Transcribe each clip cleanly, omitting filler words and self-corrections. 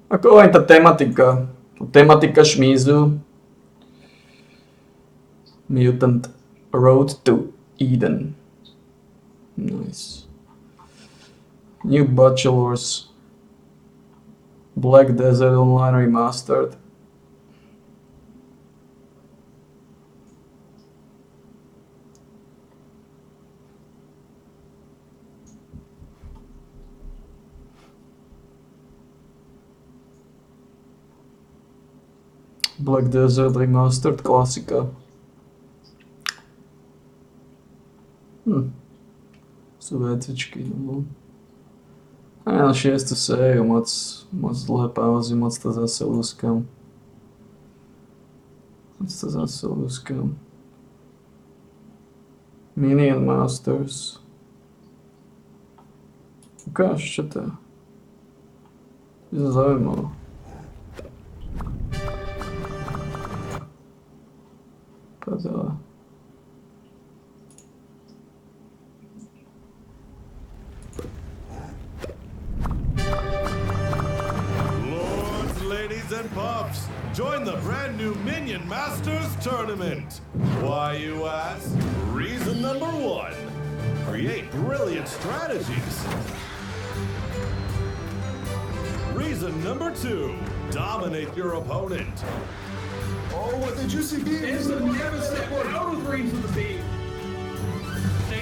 Ako aj tá tematika. Tematika šmízu. Mutant Road to Eden. Nice. New Bachelors. Black Desert Online Remastered. Black Desert Remastered klasika. Sú vecičky, no. A ja na 6. sériu moc dlhé pauzy, moc to zase lúskam. Minion Masters. Ukáž, čo to je? Je to zaujímavé. Padala. Lords, ladies, and pups, join the brand new Minion Masters Tournament. Why, you ask? Reason number 1, create brilliant strategies. Reason number 2, dominate your opponent. Oh, what did you see? It's the devastating one out of range of the beam.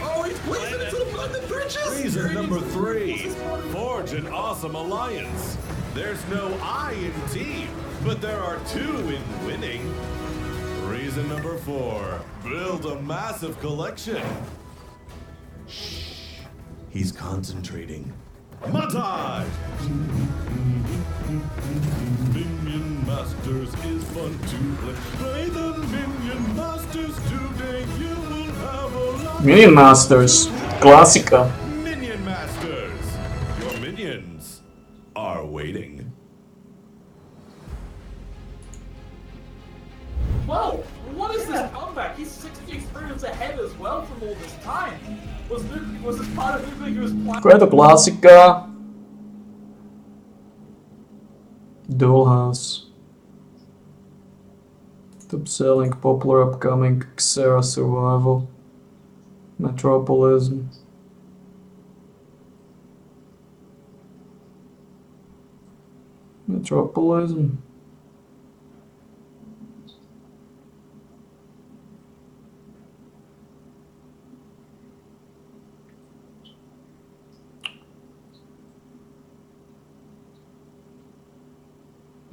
Oh, he's placing it to the abundant bridges! Reason number 3, forge an awesome alliance. There's no I in team, but there are 2 in winning. Reason number 4, build a massive collection. Shh, he's concentrating. Montage! Minion Masters is fun to play. Play the Minion Masters today. You will have a lot. Minion Masters. Klasika. Minion Masters. Your minions are waiting. Whoa! What is this comeback? He's 60 experience ahead as well from all this time. Was this part of everything he was planning? Ako je to klasika. Dual House. Top selling, popular, upcoming, Xera Survival. Metropolism. Metropolism.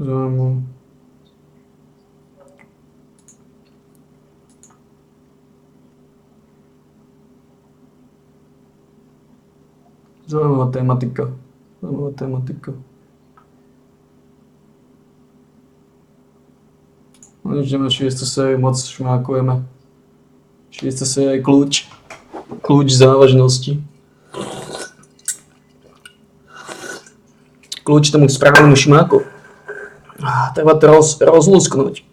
Zaujímavé. Zaujímavá tematika. No nič, ideme 6. sériu, moc šmákujeme. 6. séria je kľúč. Kľúč závažnosti. Kľúč tomu správnemu šmáku. Treba to rozlúsknuť.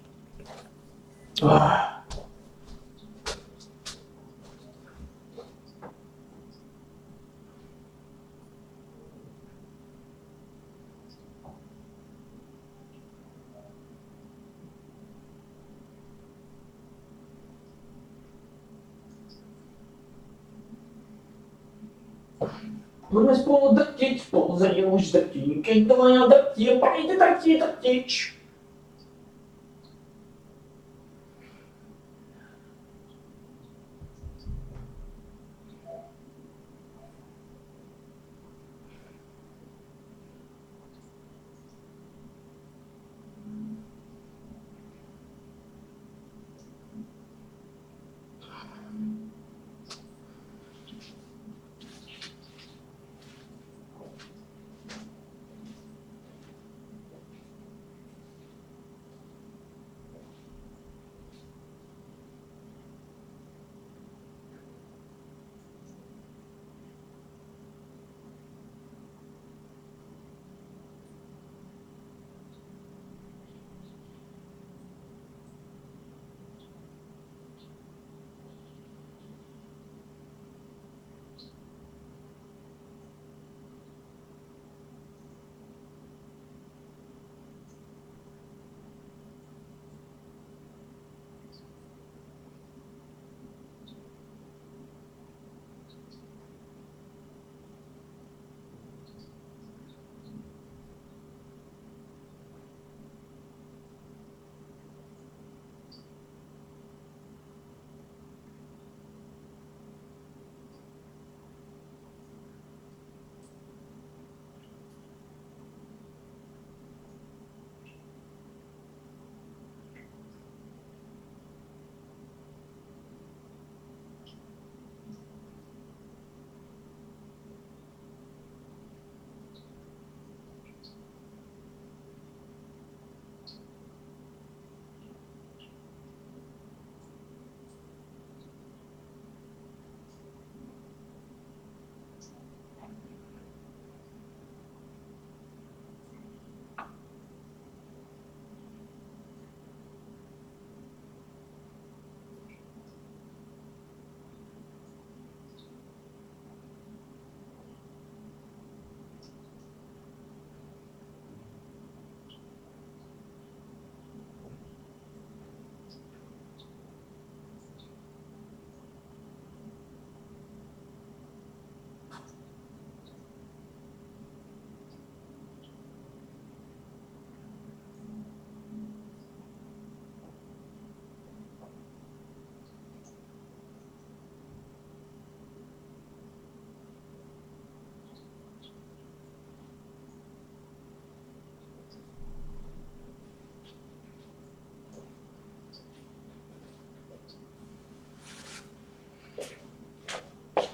Budeme spolu drtiť, pozri, už drtím, keď to moja drtí, pojďte drtič.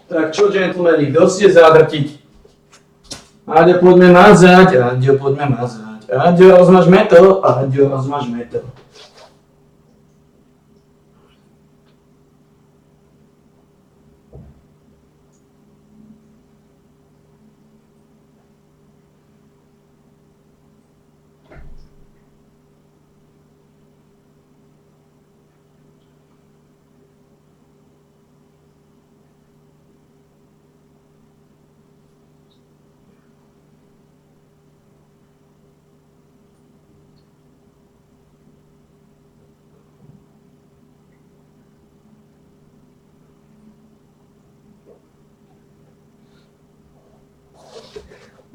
Tak čo, gentlemani, kto si je zadrtiť? Áďo, poďme mazať, Áďo, poďme mazať. Áďo, rozmažme to, Áďo, rozmažme to.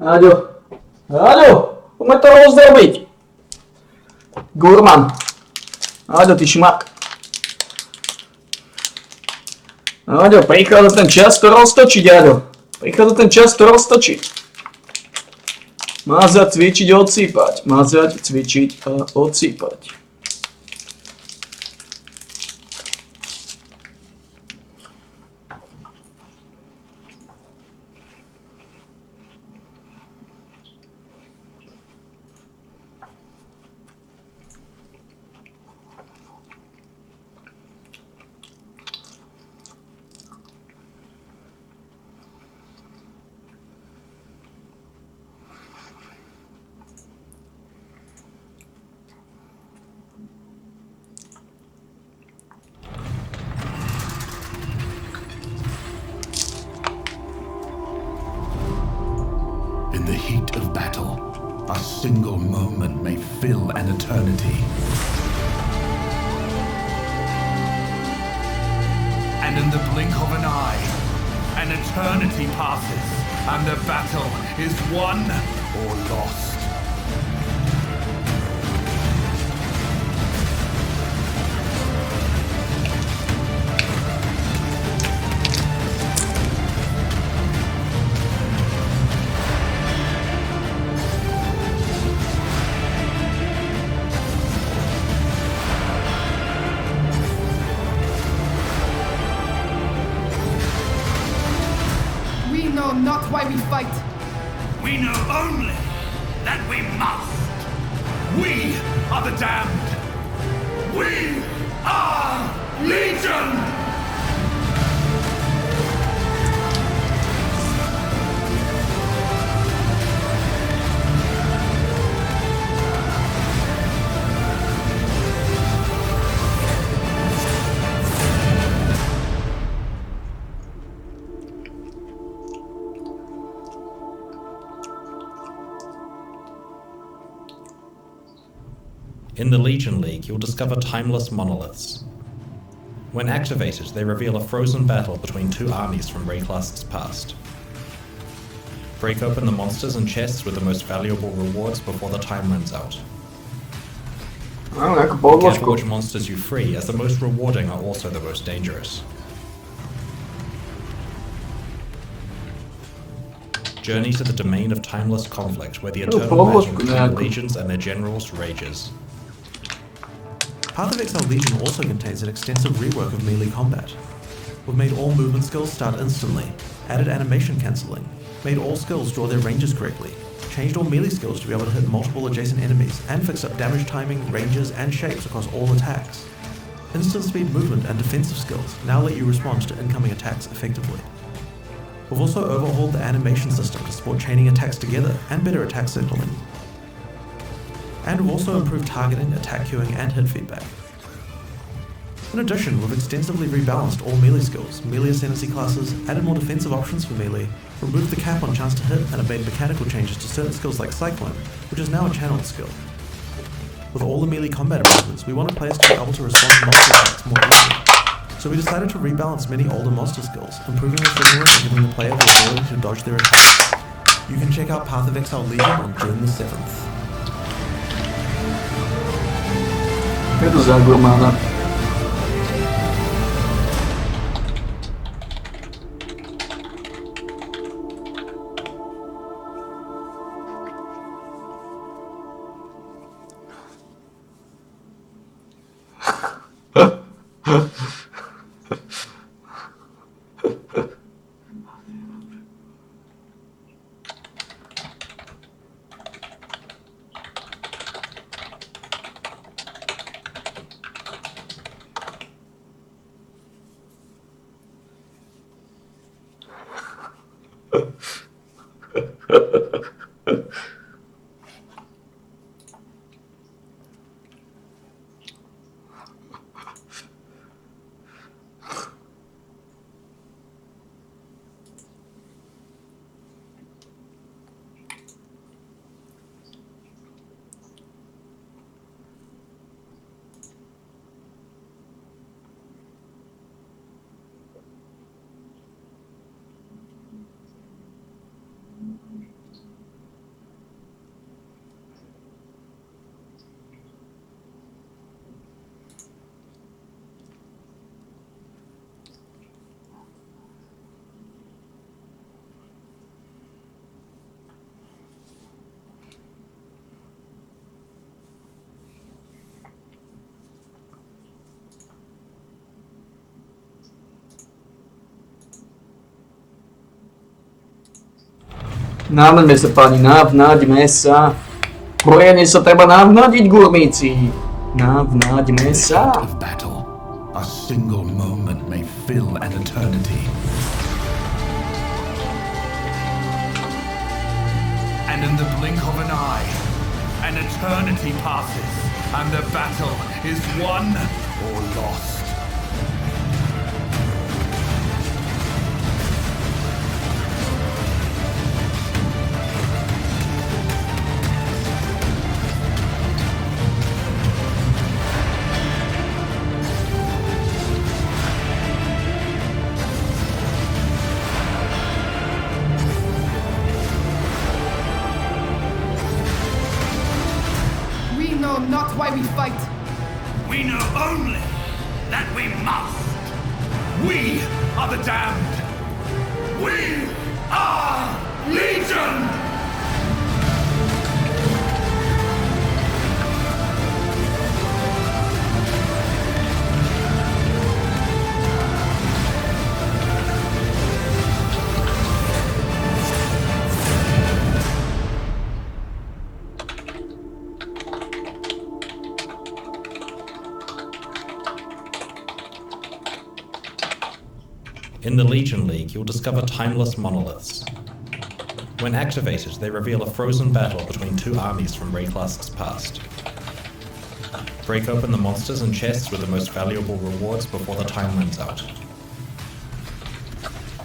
Áďo, poďme to rozdrobiť. Gurman. Áďo, ty šmak. Áďo, prichádza ten čas to roztočiť, Áďo. Prichádza ten čas to roztočiť. Mazať, cvičiť, odsýpať. Mazať, cvičiť a odsýpať. In the heat of battle, a single moment may fill an eternity. And in the blink of an eye, an eternity passes, and the battle is won or lost. Not why we fight. We know only that we must. We are the damned. We are Legion! In the Legion League, you'll discover timeless monoliths. When activated, they reveal a frozen battle between two armies from Rayclass's past. Break open the monsters and chests with the most valuable rewards before the time runs out. Careful which monsters you free, as the most rewarding are also the most dangerous. Journey to the domain of timeless conflict, where the eternal battle between legions and their generals rages. Path of Exile Legion also contains an extensive rework of melee combat. We've made all movement skills start instantly, added animation cancelling, made all skills draw their ranges correctly, changed all melee skills to be able to hit multiple adjacent enemies, and fixed up damage timing, ranges, and shapes across all attacks. Instant speed movement and defensive skills now let you respond to incoming attacks effectively. We've also overhauled the animation system to support chaining attacks together and better attack signaling. And we've also improved targeting, attack queuing, and hit feedback. In addition, we've extensively rebalanced all melee skills, melee ascendancy classes, added more defensive options for melee, removed the cap on chance to hit, and have made mechanical changes to certain skills like Cyclone, which is now a channeled skill. With all the melee combat improvements, we wanted players to be able to respond to monster attacks more easily. So we decided to rebalance many older monster skills, improving the signaling and giving the player the ability to dodge their attacks. You can check out Path of Exile Legion on June the 7th. Je to za gurmána. Namen sa pani navnadíme sa. Brojene sa treba navnadiť, gurmíci. Navnadíme sa. Of battle, a single moment may fill an eternity. And in the blink of an eye, an eternity passes, and the battle is won or lost. We know not why we fight. We know only that we must. We are the damned. We are Legion! In the Legion League, you'll discover timeless monoliths. When activated, they reveal a frozen battle between two armies from Rayclast's past. Break open the monsters and chests with the most valuable rewards before the time runs out.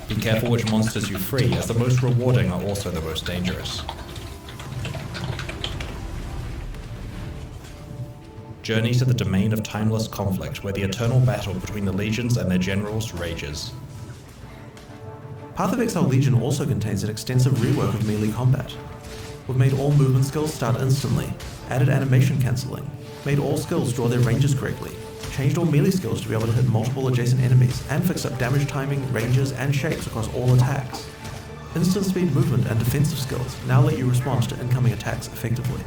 Be careful which monsters you free, as the most rewarding are also the most dangerous. Journey to the domain of timeless conflict, where the eternal battle between the legions and their generals rages. Path of Exile Legion also contains an extensive rework of melee combat. We've made all movement skills start instantly, added animation cancelling, made all skills draw their ranges correctly, changed all melee skills to be able to hit multiple adjacent enemies, and fixed up damage timing, ranges, and shapes across all attacks. Instant speed movement and defensive skills now let you respond to incoming attacks effectively.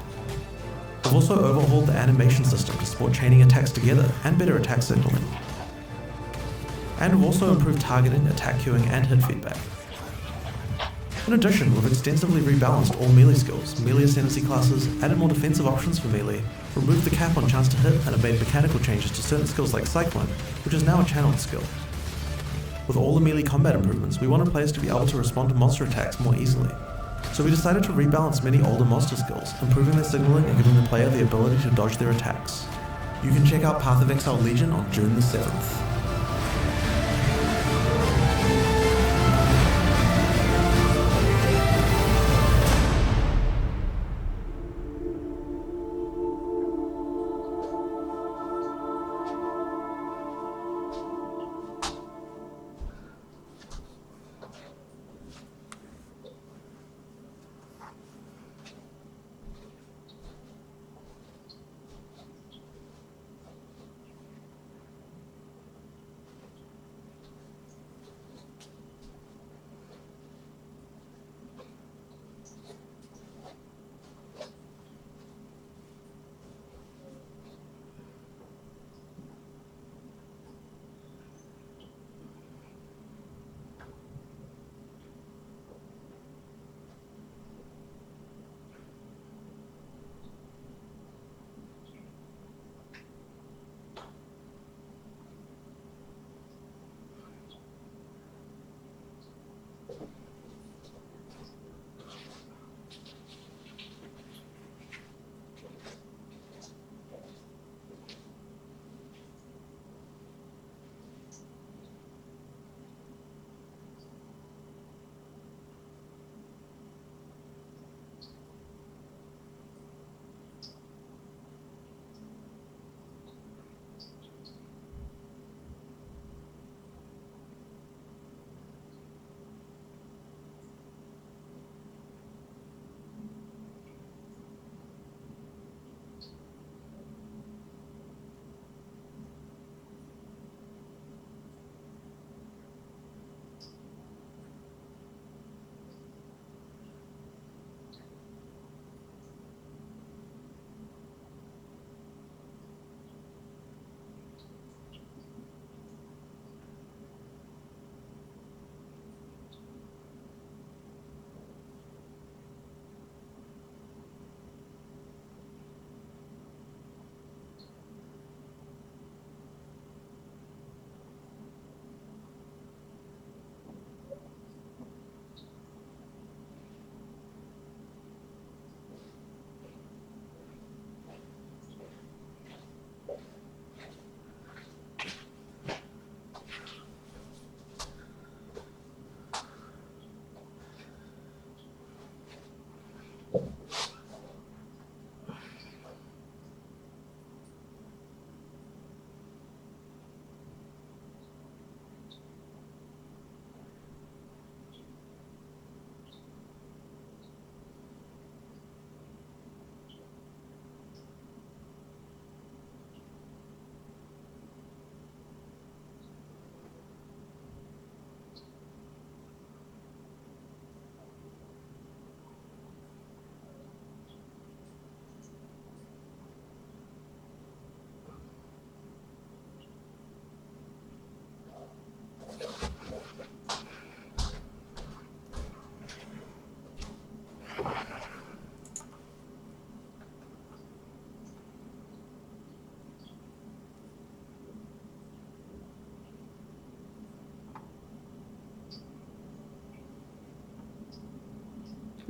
We've also overhauled the animation system to support chaining attacks together and better attack signaling. And we've also improved targeting, attack queuing, and hit feedback. In addition, we've extensively rebalanced all melee skills, melee ascendancy classes, added more defensive options for melee, removed the cap on chance to hit, and have made mechanical changes to certain skills like Cyclone, which is now a channeled skill. With all the melee combat improvements, we wanted players to be able to respond to monster attacks more easily. So we decided to rebalance many older monster skills, improving their signaling and giving the player the ability to dodge their attacks. You can check out Path of Exile Legion on June the 7th.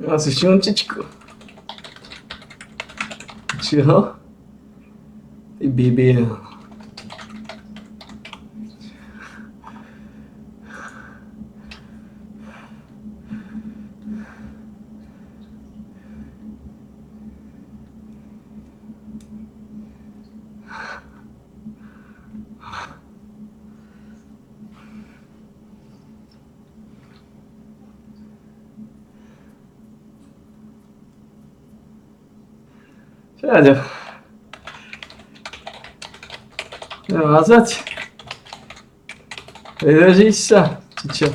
Assisti um titico. Tchau. E bebê. Siadzie. Wracać. Wyrazić cicio.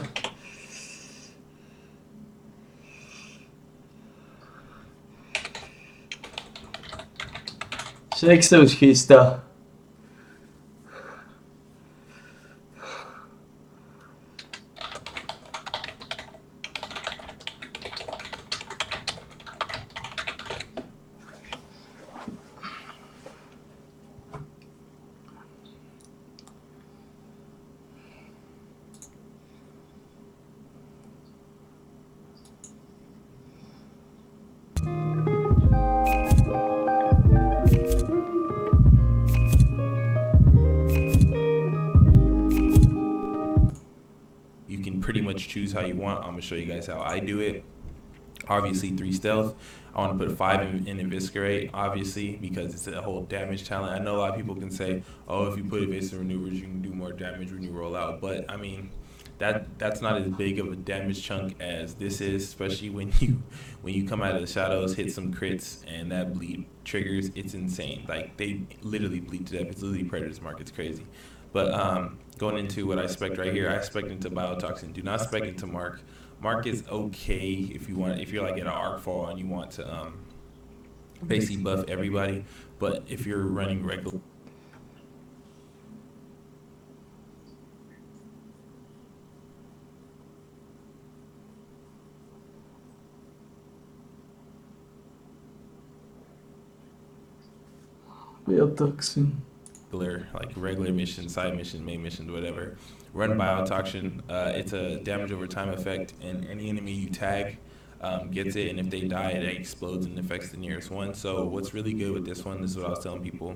Shakespeare uçkista. You can pretty much choose how you want. I'm gonna show you guys how I do it. Obviously 3 stealth. I want to put 5 in eviscerate, obviously, because it's a whole damage talent. I know a lot of people can say, oh, if you put evasive maneuvers, you can do more damage when you roll out. But I mean, that's not as big of a damage chunk as this is, especially when you come out of the shadows, hit some crits, and that bleed triggers. It's insane. Like, they literally bleed to death. It's literally Predator's Mark. It's crazy. But going into what I spec right here, I spec into Biotoxin. Do not spec into Mark. Mark is okay if you're like at an arc fall and you want to basically buff everybody. But if you're running regular, Biotoxin. like regular missions, side missions, main missions, whatever, run Biotoxin. It's a damage over time effect, and any enemy you tag gets it, and if they die, it explodes and affects the nearest one. So what's really good with this one, this is what I was telling people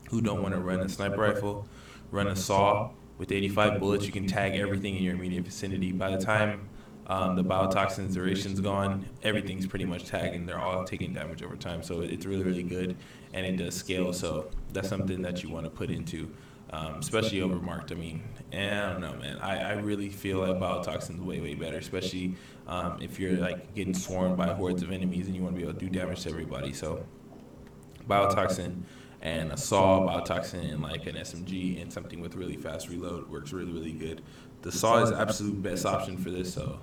who don't want to run a sniper rifle, run a saw. With 85 bullets, you can tag everything in your immediate vicinity. By the time the Biotoxin's duration's gone, everything's pretty much tagged, and they're all taking damage over time. So it's really, really good, and it does scale. So that's something that you want to put into, especially over marked. I mean, and I don't know, man. I really feel like Biotoxin's way, way better, especially if you're like getting swarmed by hordes of enemies and you want to be able to do damage to everybody. So Biotoxin and a saw, Biotoxin, and like an SMG and something with really fast reload works really, really good. The saw is the absolute best option for this. So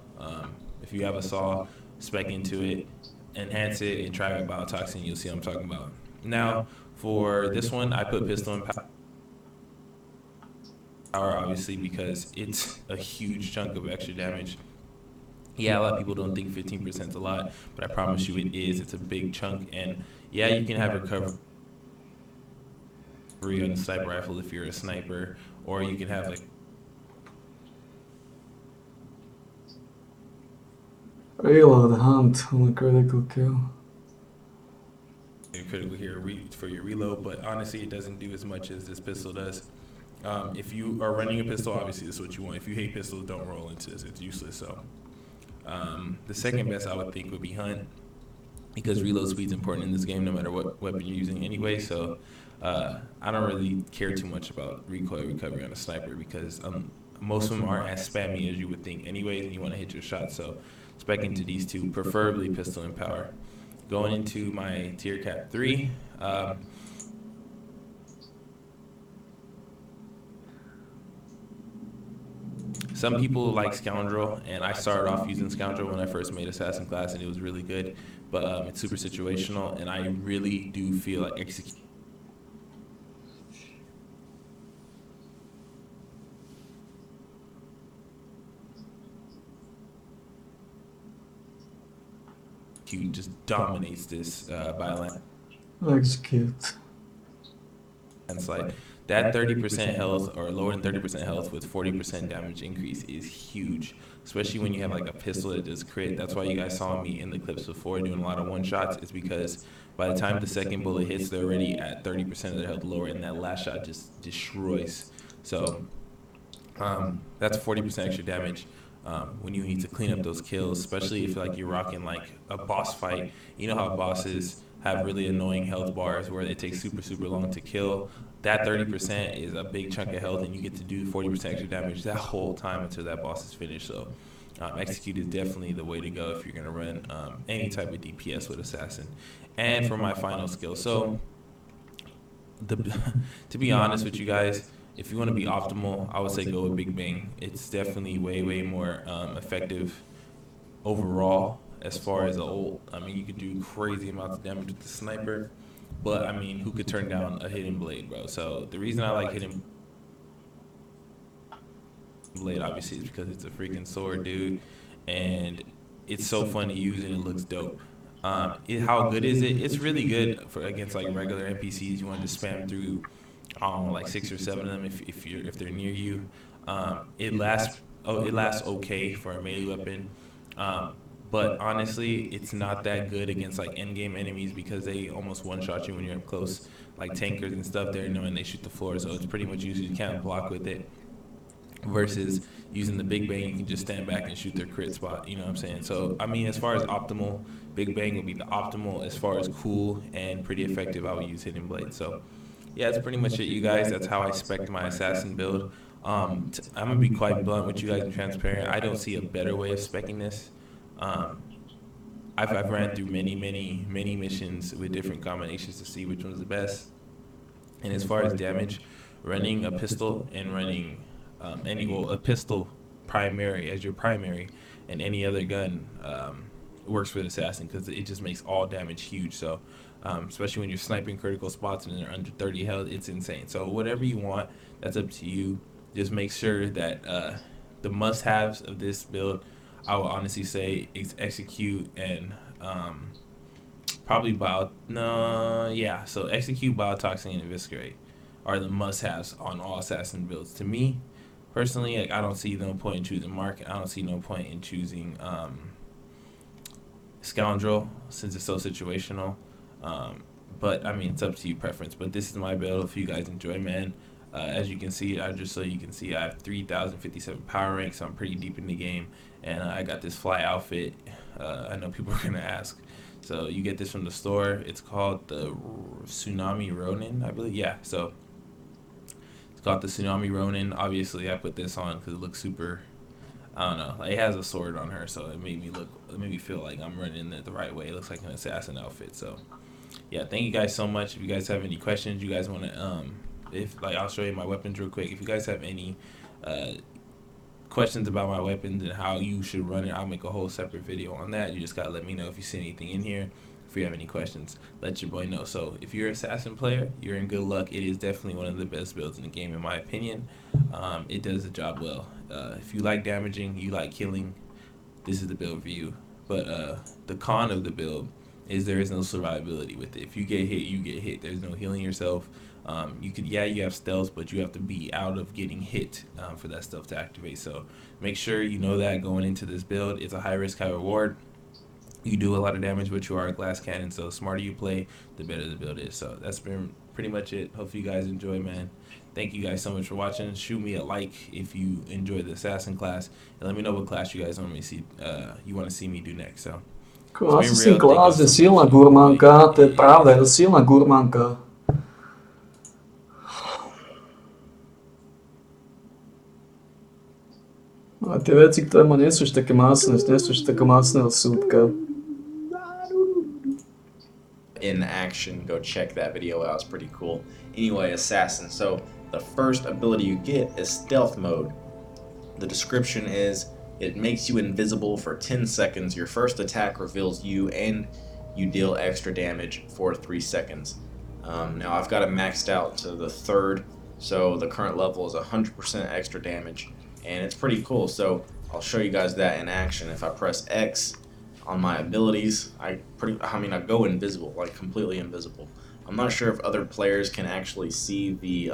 if you have a saw, spec into it, enhance it, and try out Biotoxin, you'll see what I'm talking about. Now, for this one, I put pistol and power, obviously, because it's a huge chunk of extra damage. Yeah, a lot of people don't think 15% is a lot, but I promise you it is. It's a big chunk, and yeah, you can have recovery on a sniper rifle if you're a sniper, or you can have like Reload hunt on a critical kill. critical here for your reload, but honestly, it doesn't do as much as this pistol does. If you are running a pistol, obviously this is what you want. If you hate pistols, don't roll into this. It's useless. So the second best I would think would be hunt, because reload speed is important in this game no matter what weapon you're using anyway. So I don't really care too much about recoil recovery on a sniper, because most of them aren't as spammy as you would think anyways, and you want to hit your shot. So spec into these two, preferably pistol and power. Going into my tier cap 3, some people like Scoundrel, and I started off using Scoundrel when I first made Assassin class, and it was really good. But it's super situational, and I really do feel like execute just dominates this by a Execute. landslide. that 30% health or lower than 30% health with 40% damage increase is huge, especially when you have like a pistol that does crit. That's why you guys saw me in the clips before doing a lot of one shots, is because by the time the second bullet hits, they're already at 30% of their health lower, and that last shot just destroys. So that's 40% extra damage. When you need to clean up those kills, especially if like you're rocking like a boss fight. You know how bosses have really annoying health bars where they take super long to kill. That 30% is a big chunk of health, and you get to do 40% extra damage that whole time until that boss is finished. So execute is definitely the way to go if you're going to run any type of DPS with assassin. And for my final skill, so to be honest with you guys, if you want to be optimal, I would say go with Big Bang. It's definitely way more effective overall as far as the ult. I mean, you could do crazy amounts of damage with the sniper, but I mean, who could turn down a hidden blade, bro? So the reason I like hidden blade obviously is because it's a freaking sword, dude, and it's so fun to use and it looks dope. How good is it? It's really good for against like regular NPCs. You want to just spam through like 6 or 7 of them if they're near you. It lasts okay for a melee weapon, but honestly it's not that good against like in-game enemies because they almost one-shot you when you're up close, like tankers and stuff. They're knowing they shoot the floor, so it's pretty much usually you can't block with it. Versus using the Big Bang, you can just stand back and shoot their crit spot, you know what I'm saying? So I mean, as far as optimal, Big Bang would be the optimal. As far as cool and pretty effective, I would use Hidden Blade. So yeah, that's pretty much it, you guys. That's how I spec my assassin build. I'm gonna be quite blunt with you guys and transparent. I don't see a better way of speccing this. I've ran through many missions with different combinations to see which one's the best. And as far as damage, running a pistol and running a pistol primary as your primary, and any other gun works for the assassin because it just makes all damage huge. So especially when you're sniping critical spots and they're under 30 health, it's insane. So whatever you want, that's up to you. Just make sure that the must-haves of this build, I would honestly say, is execute and probably so execute, biotoxin, and eviscerate are the must-haves on all assassin builds. To me personally, like, I don't see no point in choosing Mark. I don't see no point in choosing Scoundrel since it's so situational. But I mean, it's up to you preference. But this is my build. If you guys enjoy, man. As you can see, I have 3,057 power rank, so I'm pretty deep in the game. And I got this fly outfit. I know people are gonna ask. So you get this from the store. It's called the Tsunami Ronin, I believe. Yeah. So it's called the Tsunami Ronin. Obviously, I put this on because it looks super. I don't know. Like, it has a sword on her, so it made me feel like I'm running it the right way. It looks like an assassin outfit. So yeah, thank you guys so much. If you guys have any questions, you guys want to I'll show you my weapons real quick. If you guys have any questions about my weapons and how you should run it, I'll make a whole separate video on that. You just gotta let me know if you see anything in here. If you have any questions, let your boy know. So if you're an assassin player, you're in good luck. It is definitely one of the best builds in the game, in my opinion. It does the job well. If you like damaging, you like killing, this is the build for you. But the con of the build is there is no survivability with it. If you get hit, you get hit. There's no healing yourself. You have stealth, but you have to be out of getting hit for that stealth to activate. So make sure you know that going into this build. It's a high risk, high reward. You do a lot of damage, but you are a glass cannon, so the smarter you play, the better the build is. So that's been pretty much it. Hopefully you guys enjoy, man. Thank you guys so much for watching. Shoot me a like if you enjoy the assassin class, and let me know what class you guys want me to see. You want to see me do next. So Assassin class je silna gurmanka, to je pravda, je to silna gurmanka. A tie veci, ktoré ma nie sú už také masné od súdka. In action, go check that video out, it's pretty cool. Anyway, assassin, so the first ability you get is stealth mode. The description is, it makes you invisible for 10 seconds. Your first attack reveals you and you deal extra damage for 3 seconds. Now I've got it maxed out to the 3rd, so the current level is 100% extra damage, and it's pretty cool. So I'll show you guys that in action. If I press X on my abilities, I go invisible, like completely invisible. I'm not sure if other players can actually see the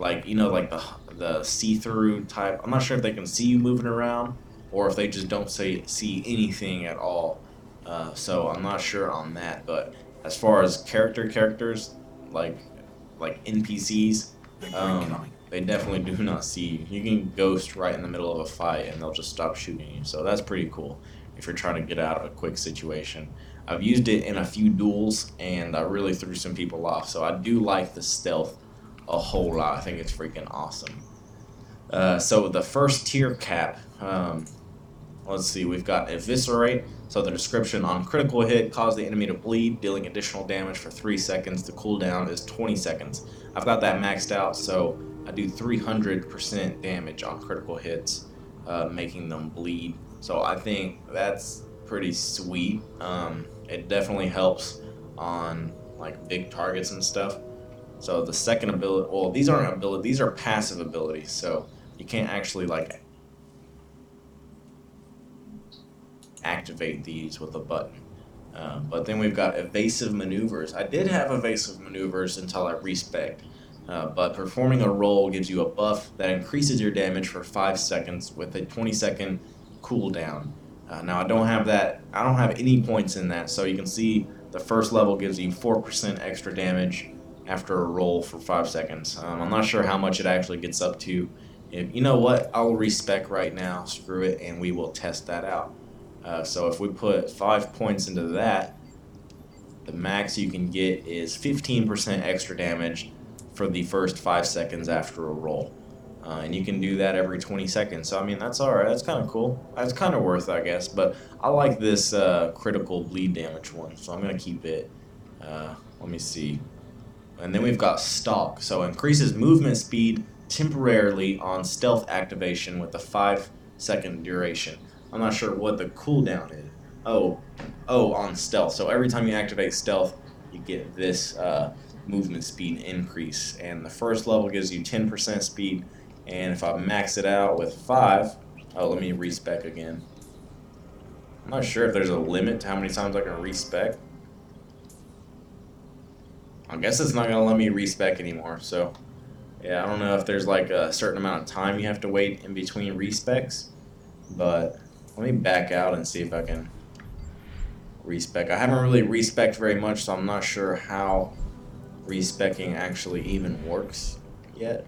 like like the see-through type. I'm not sure if they can see you moving around or if they just don't see anything at all. So I'm not sure on that. But as far as characters like NPCs, they definitely do not see you. You can ghost right in the middle of a fight and they'll just stop shooting you. So that's pretty cool if you're trying to get out of a quick situation. I've used it in a few duels and I really threw some people off. So I do like the stealth a whole lot. I think it's freaking awesome. So the first tier cap, let's see, we've got Eviscerate. So the description: on critical hit, cause the enemy to bleed, dealing additional damage for 3 seconds. The cooldown is 20 seconds. I've got that maxed out, so I do 300% damage on critical hits, making them bleed. So I think that's pretty sweet. It definitely helps on like big targets and stuff. So the second ability, well, these aren't abilities, these are passive abilities, so you can't actually like activate these with a button. But then we've got evasive maneuvers. I did have evasive maneuvers until I respec, but performing a roll gives you a buff that increases your damage for 5 seconds with a 20-second cooldown. Now I don't have that, I don't have any points in that, so you can see the first level gives you 4% extra damage after a roll for 5 seconds. I'm not sure how much it actually gets up to. You know what, I'll respec right now, screw it, and we will test that out. So if we put 5 points into that, the max you can get is 15% extra damage for the first 5 seconds after a roll. And you can do that every 20 seconds. So I mean, that's alright, that's kind of cool. That's kind of worth it, I guess. But I like this critical bleed damage one, so I'm going to keep it. Let me see. And then we've got Stalk. So increases movement speed temporarily on stealth activation with a 5-second duration. I'm not sure what the cooldown is. Oh, on stealth. So every time you activate stealth, you get this movement speed increase. And the first level gives you 10% speed. And if I max it out with 5, let me respec again. I'm not sure if there's a limit to how many times I can respec. I guess it's not going to let me respec anymore. So, yeah, I don't know if there's like a certain amount of time you have to wait in between respecs. But let me back out and see if I can respec. I haven't really respec'd very much, so I'm not sure how respecking actually even works yet.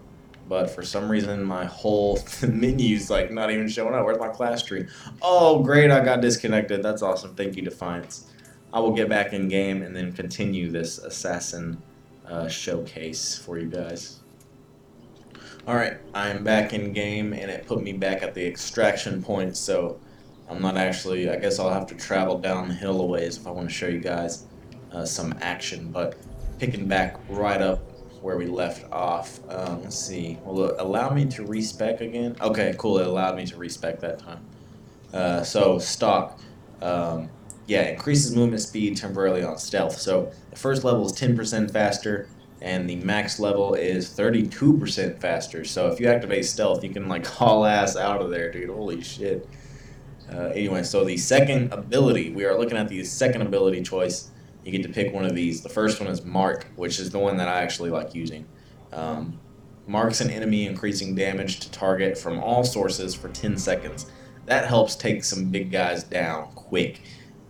But for some reason, my whole menu's like not even showing up. Where's my class tree? Oh, great, I got disconnected. That's awesome. Thank you, Defiance. I will get back in game and then continue this assassin showcase for you guys. Alright, I'm back in game and it put me back at the extraction point, so I'm not actually, I guess I'll have to travel down the hill a ways if I want to show you guys some action, but picking back right up where we left off. Let's see, will it allow me to respec again? Okay, cool, it allowed me to respec that time. So Stalk, yeah, increases movement speed temporarily on stealth. So the first level is 10% faster, and the max level is 32% faster. So if you activate stealth, you can like haul ass out of there, dude. Holy shit. Anyway, so the second ability, we are looking at the second ability choice. You get to pick one of these. The first one is Mark, which is the one that I actually like using. Marks an enemy, increasing damage to target from all sources for 10 seconds. That helps take some big guys down quick.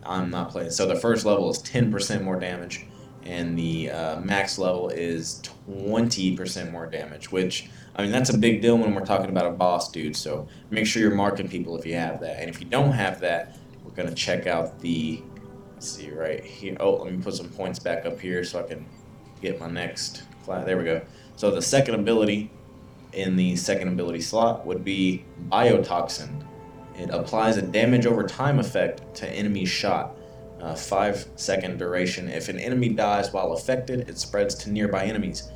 I'm not playing. So the first level is 10% more damage, and the max level is 20% more damage, which, I mean, that's a big deal when we're talking about a boss, dude. So make sure you're marking people if you have that. And if you don't have that, we're going to check out the, let's see, right here. Oh, let me put some points back up here so I can get my next flat. There we go. So the second ability in the second ability slot would be Biotoxin. It applies a damage over time effect to enemy shot. 5-second duration. If an enemy dies while affected, it spreads to nearby enemies.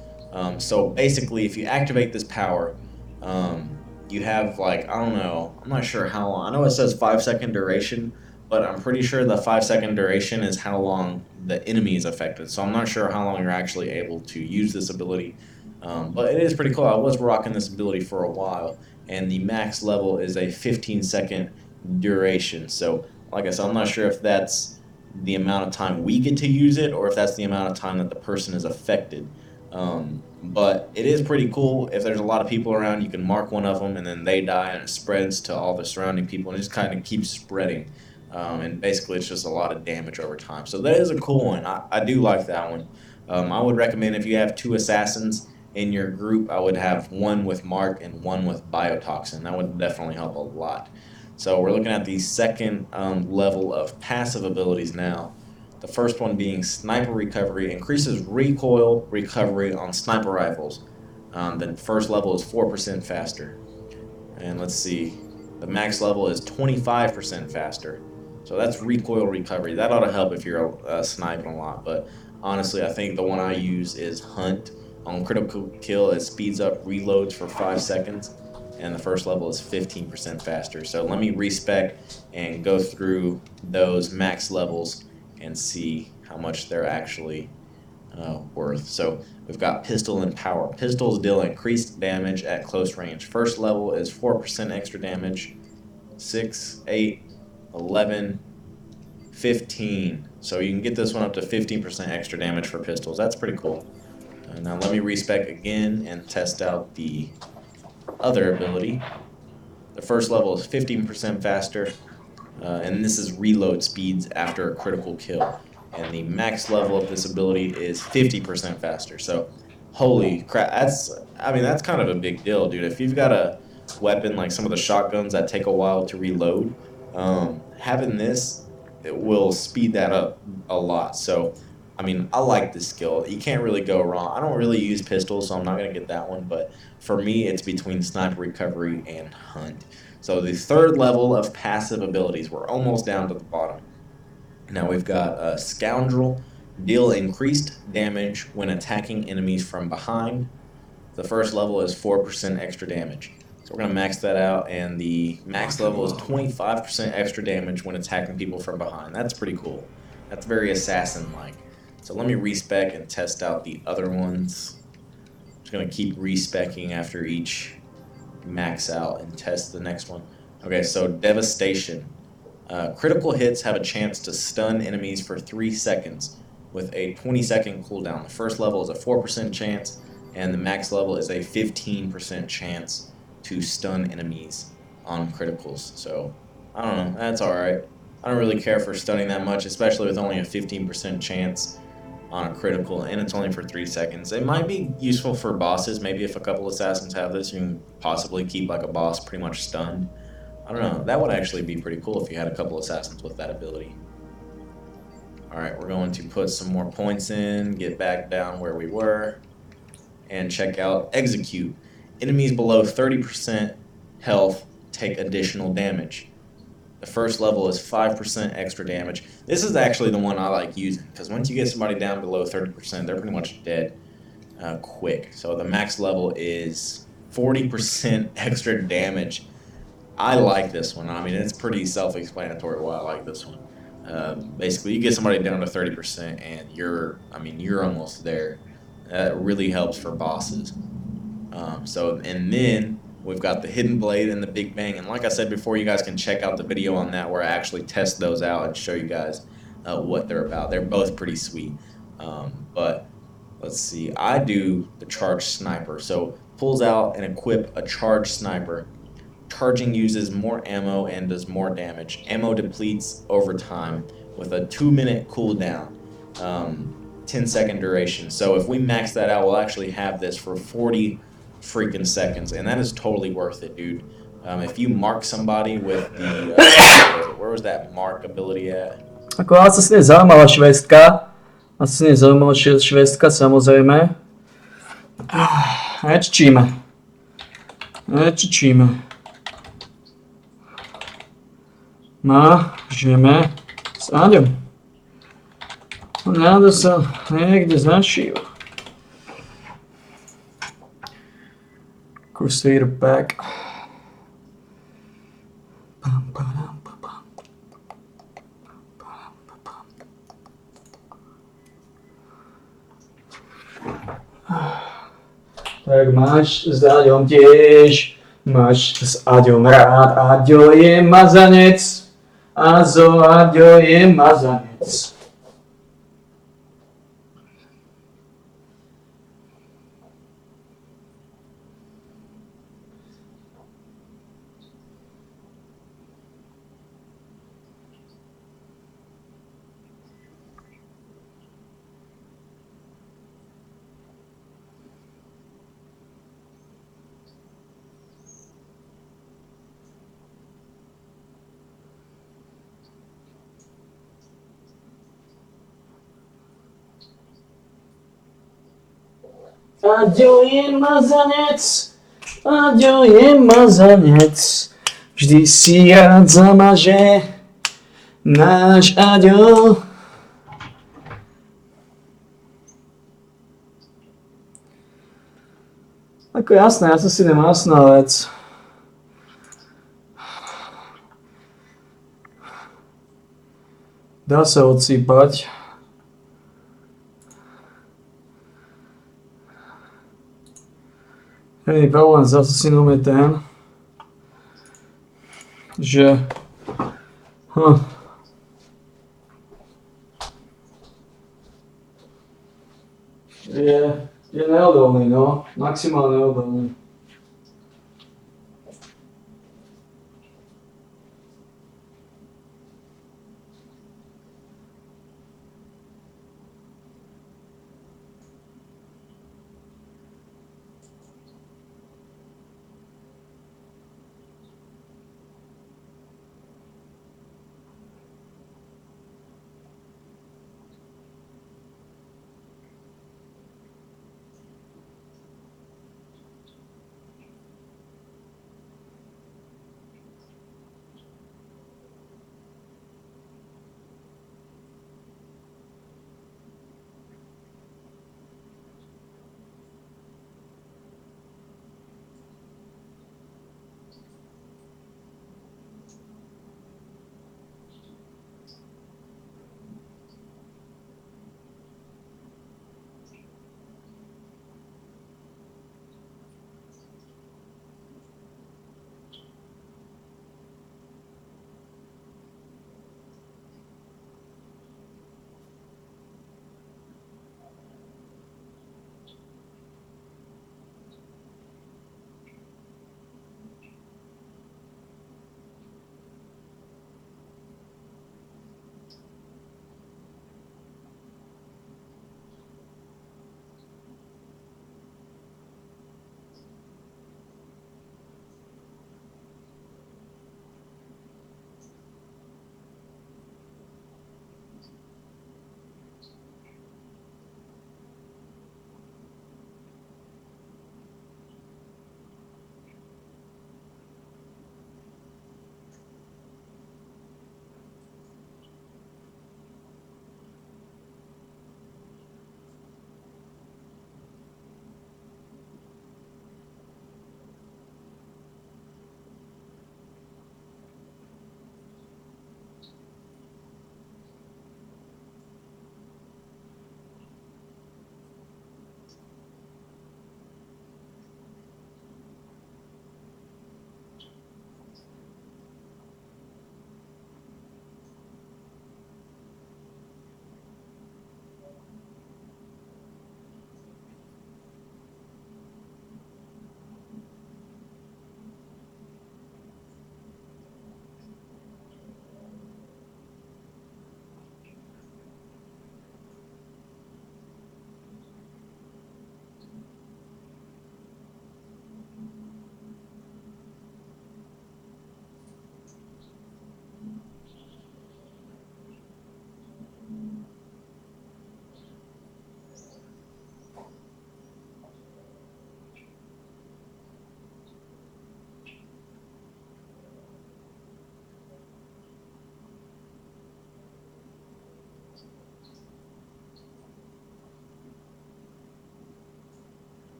So basically, if you activate this power, you have like, I don't know, I'm not sure how long. I know it says 5-second duration, but I'm pretty sure the 5-second duration is how long the enemy is affected. So I'm not sure how long you're actually able to use this ability. But it is pretty cool. I was rocking this ability for a while, and the max level is a 15-second duration. So like I said, I'm not sure if that's the amount of time we get to use it or if that's the amount of time that the person is affected. But it is pretty cool. If there's a lot of people around, you can mark one of them, and then they die, and it spreads to all the surrounding people, and it just kind of keeps spreading. And basically, it's just a lot of damage over time. So that is a cool one. I do like that one. I would recommend if you have 2 assassins in your group, I would have one with Mark and one with Biotoxin. That would definitely help a lot. So we're looking at the second level of passive abilities now. The first one being Sniper Recovery, increases recoil recovery on sniper rifles. The first level is 4% faster. And let's see, the max level is 25% faster. So that's recoil recovery. That ought to help if you're sniping a lot. But honestly, I think the one I use is Hunt. On critical kill, it speeds up reloads for 5 seconds. And the first level is 15% faster. So let me respec and go through those max levels and see how much they're actually worth. So we've got Pistol and Power. Pistols deal increased damage at close range. First level is 4% extra damage, 6, 8, 11, 15. So you can get this one up to 15% extra damage for pistols. That's pretty cool. Now let me respec again and test out the other ability. The first level is 15% faster. And this is reload speeds after a critical kill. And the max level of this ability is 50% faster. So, holy crap, that's kind of a big deal, dude. If you've got a weapon like some of the shotguns that take a while to reload, having this, it will speed that up a lot. So, I like this skill. You can't really go wrong. I don't really use pistols, so I'm not going to get that one. But for me, it's between Sniper Recovery and Hunt. So the third level of passive abilities, we're almost down to the bottom. Now we've got Scoundrel, deal increased damage when attacking enemies from behind. The first level is 4% extra damage. So we're going to max that out, and the max level is 25% extra damage when attacking people from behind. That's pretty cool. That's very assassin-like. So let me respec and test out the other ones. I'm just going to keep respecing after each max out and test the next one. Okay, so Devastation. Critical hits have a chance to stun enemies for 3 seconds with a 20-second cooldown. The first level is a 4% chance, and the max level is a 15% chance to stun enemies on criticals. So, I don't know, that's alright. I don't really care for stunning that much, especially with only a 15% chance on a critical, and it's only for 3 seconds. It might be useful for bosses. Maybe if a couple assassins have this, you can possibly keep like a boss pretty much stunned. I don't know. That would actually be pretty cool if you had a couple assassins with that ability. Alright, we're going to put some more points in, get back down where we were, and check out Execute. Enemies below 30% health take additional damage. The first level is 5% extra damage. This is actually the one I like using, because once you get somebody down below 30%, they're pretty much dead quick. So the max level is 40% extra damage. I like this one. It's pretty self-explanatory why I like this one. Basically, you get somebody down to 30%, and you're almost there. That really helps for bosses. And then we've got the Hidden Blade and the Big Bang. And like I said before, you guys can check out the video on that where I actually test those out and show you guys what they're about. They're both pretty sweet. But let's see. I do the Charged Sniper. So pulls out and equip a Charged Sniper. Charging uses more ammo and does more damage. Ammo depletes over time with a 2-minute cooldown. 10-second duration. So if we max that out, we'll actually have this for 40 freaking seconds, and that is totally worth it, dude. If you mark somebody with the where was that mark ability at? Jako asi nie zaujímavá švestka. Asi nie zaujímavá švestka, samozrejme. Neččíme. No, žijeme s Aďom. Náda sa niekde znašíva. Crusader pack. Tak máš s Aďom tiež. Máš s Aďom rád. Aďo je mazanec. Aďo je mazanec. Adio je mazanec, adio je mazanec, vždy si rád zamaže náš adio. Ako jasné, ja som si nemásna vec. Dá sa odsýpať. Jediný problém s Assassinom je ten, že je neodolný, no. Maximálne neodolný.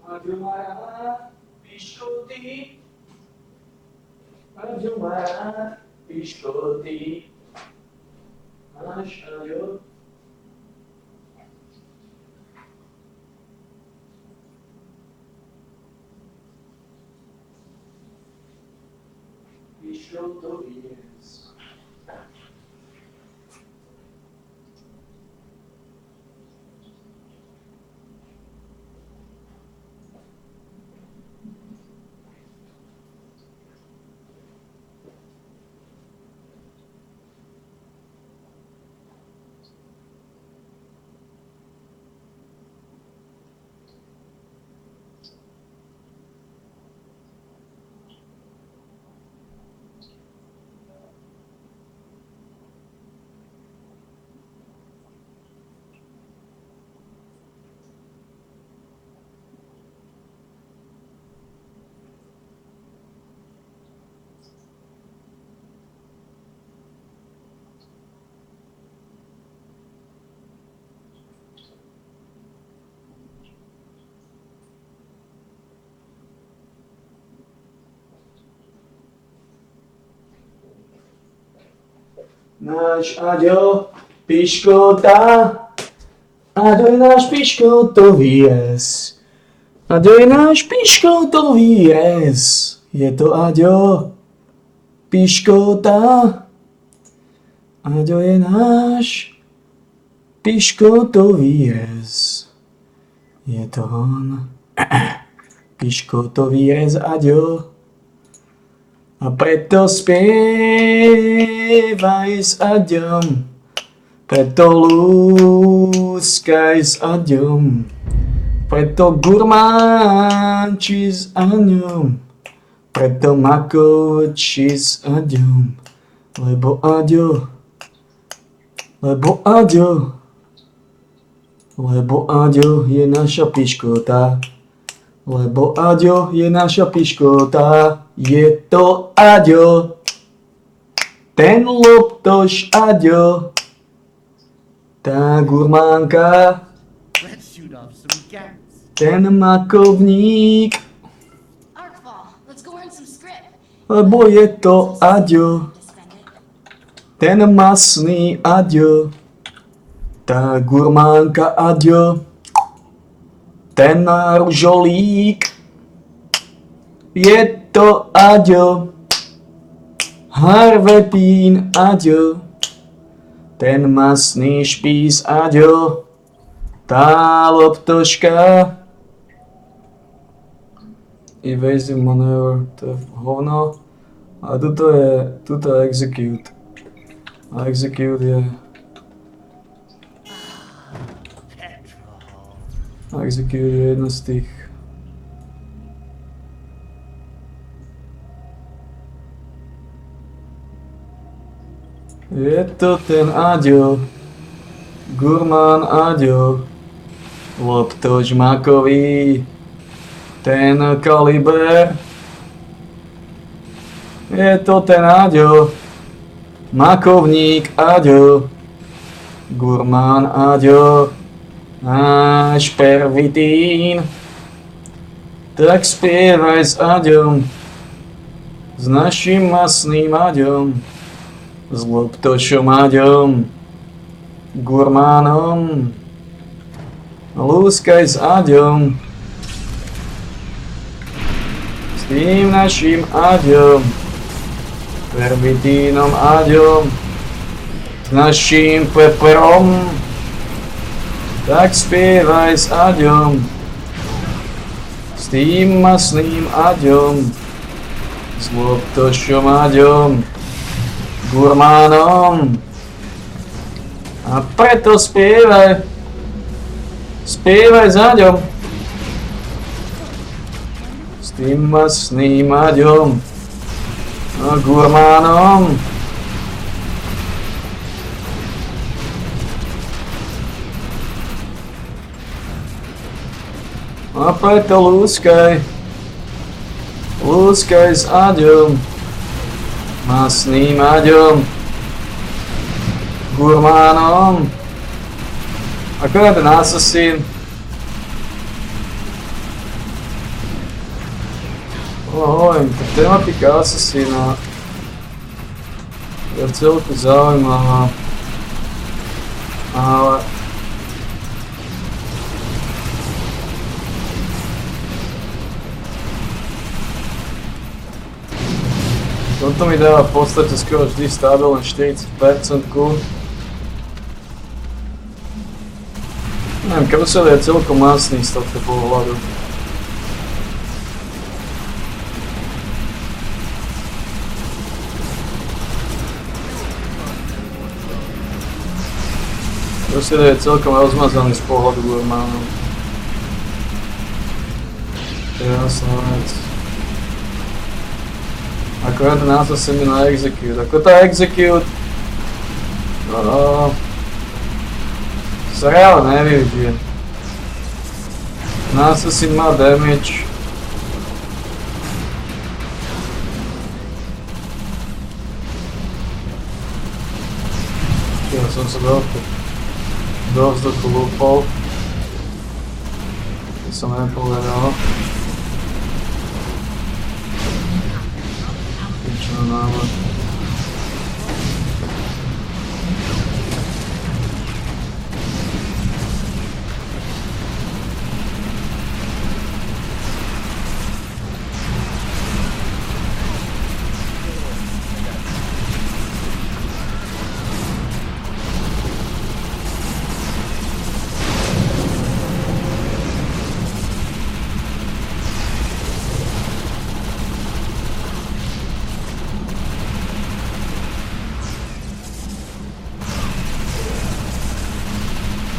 Aďo má rád piškoty. Aďo má rád piškoty. Náš Aďo. Piškotoviec. Náš Aďo, piškota, Aďo je náš piškotový rez. Aďo je náš piškotový rez. Je to Aďo, piškota, Aďo je náš piškotový rez. Je to on, piškotový rez Aďo. A preto spievaj s Aďom, preto lúskaj s Aďom, preto gurmáči s Aďom, preto makoči s Aďom, lebo Aďo, lebo Aďo, lebo Aďo je naša piškota. Lebo Aďo je naša piškota, je to Aďo, ten loptoš Aďo, tá gurmánka, ten makovník, lebo je to Aďo, ten masný Aďo, tá gurmánka Aďo, ten ružolík, je to Aďo, harvepín Aďo, ten masný špís Aďo, tá loptoška. Evasive maneuver, to je hovno. A tuto je execute. A execute je... Execute je jedno z tých. Je to ten Aďo, gurmán Aďo, loptoč makový, ten kaliber. Je to ten Aďo, makovník Aďo, gurmán Aďo, náš pervitín. Tak spievaj s Aďom, s našim masným Aďom, s loptočom Aďom, gurmánom. Lúskaj s Aďom, s tým našim Aďom, pervitínom Aďom, s našim peperom. Tak spievaj s Aďom, s tým masným Aďom, s loptočom Aďom, gurmánom. A preto spievaj s Aďom, s tým masným Aďom a gurmánom. A preto lúskaj s Aďom, masným Aďom, gurmánom. Akorát ten asasín Hovorím, tá tematika Assassina je celku zaujímavá, ale toto mi dáva v podstate skoro vždy stabilne 40%. Neviem, karusel je celkom masný z tohto pohľadu. Karusel je celkom rozmazaný z pohľadu normálneho. To je jasná vec. Akorát nása sa mi na execute. Ako tá execute sa reálne nevyužije. Nása si má damage. Ja som sa do vzduchu lúpol. To som nepovedal. Čo návod.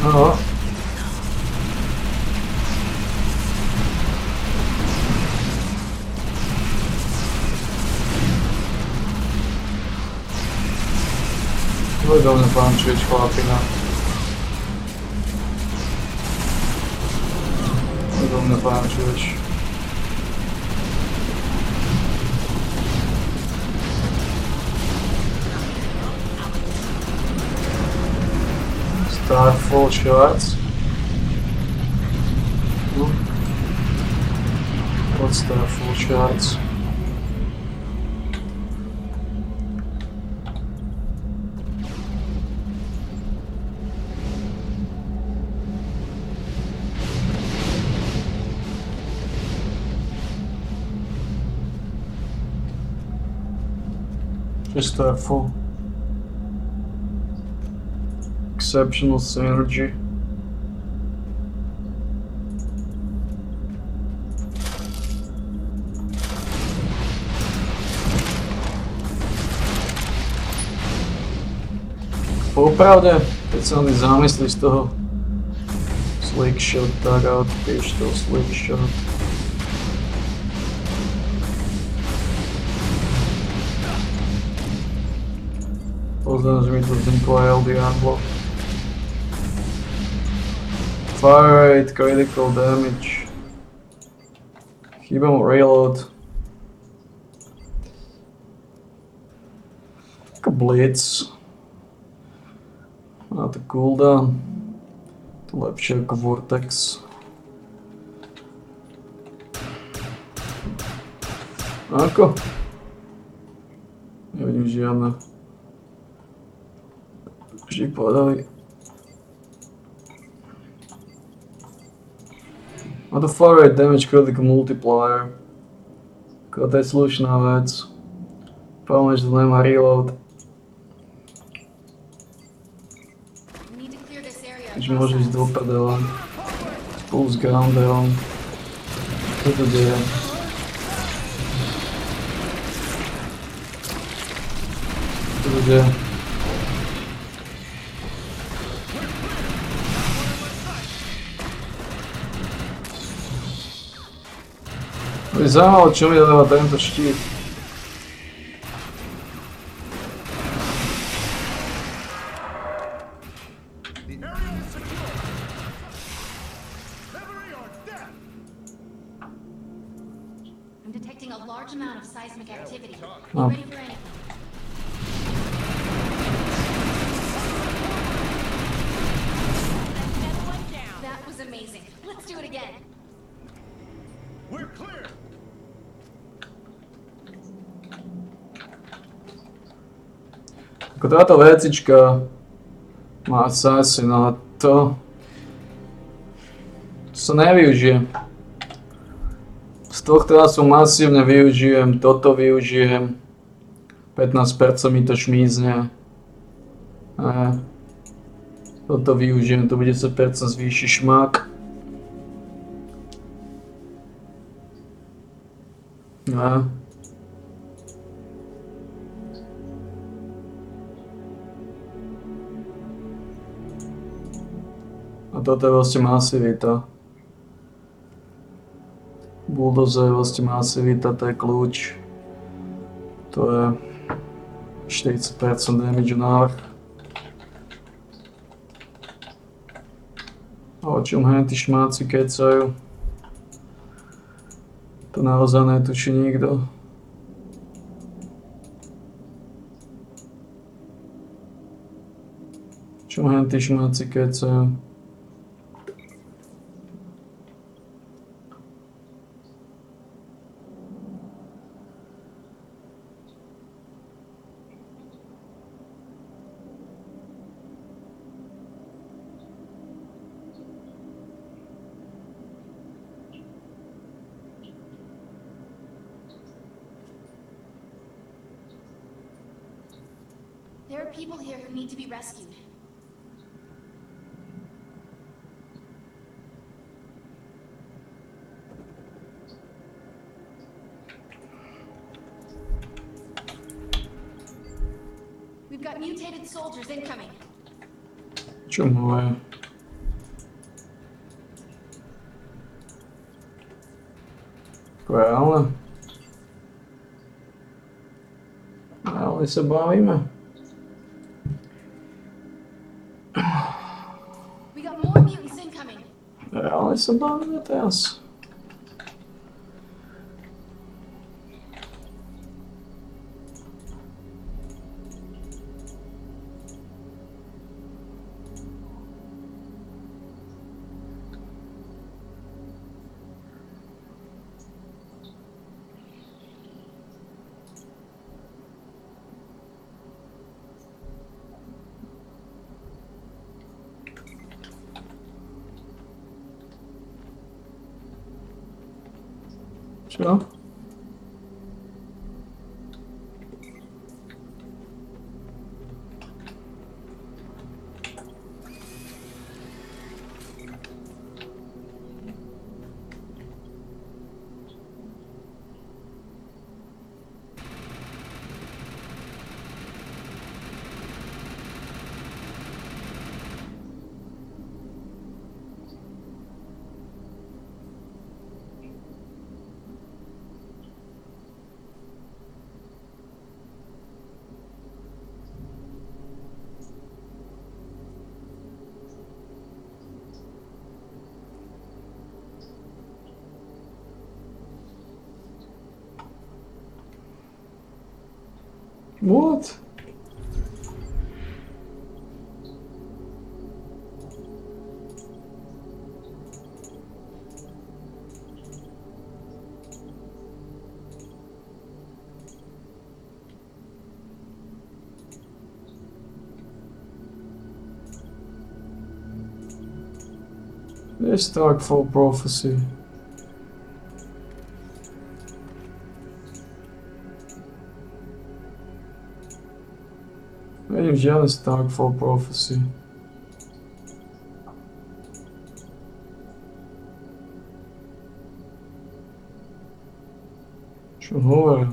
No. Podobne pančuješ, chlapina. Podobne pančuješ. Start full shots. Let's start full shots. Just start full. Exceptional synergy. Popravde, keď sa mi zamyslí z toho slick shot, tak a odpíš toho slick shot. Poznám, že mi tu vzniklo LD unblock. Fire rate, critical damage. Chýba mu reload. Ako blitz. Má to cooldown. To lepšie ako vortex. Ako? Nevidím žiadne. Vždy povedali. Má to fire rate damage critical multiplier. To je slušná vec. Problém, že to nemá reload. Takže môže ísť do prdela. Spolu s grounderom. Čo to deje? Čo to deje? To je zaujímavé, čo mi dáva tento štít. I'm detecting a large amount of seismic activity. No. Ready for anything. That was amazing. Let's do it again. We're clear. Ako táto vecička má Assassin, ale to sa nevyužije. Z tohto asu masívne využijem, toto využijem. 15% mi to šmízne. A toto využijem, to bude 10% zvýši šmak. A toto je vlastne masivita. Bulldozer je vlastne masivita, to je kľúč. To je 40% damage návrh. A o čom henty šmáci kecajú? To naozaj netuší nikto. Čo henty šmáci kecajú? There are people here who need to be rescued. We've got mutated soldiers incoming. Čo moje? Reálne? Reálne sa bavíme? We got more mutants incoming. Reálne sa bavíme teraz? Čo? What? Let's talk full prophecy. Vidím žiadny Stark Full Prophecy. Čo hovorí?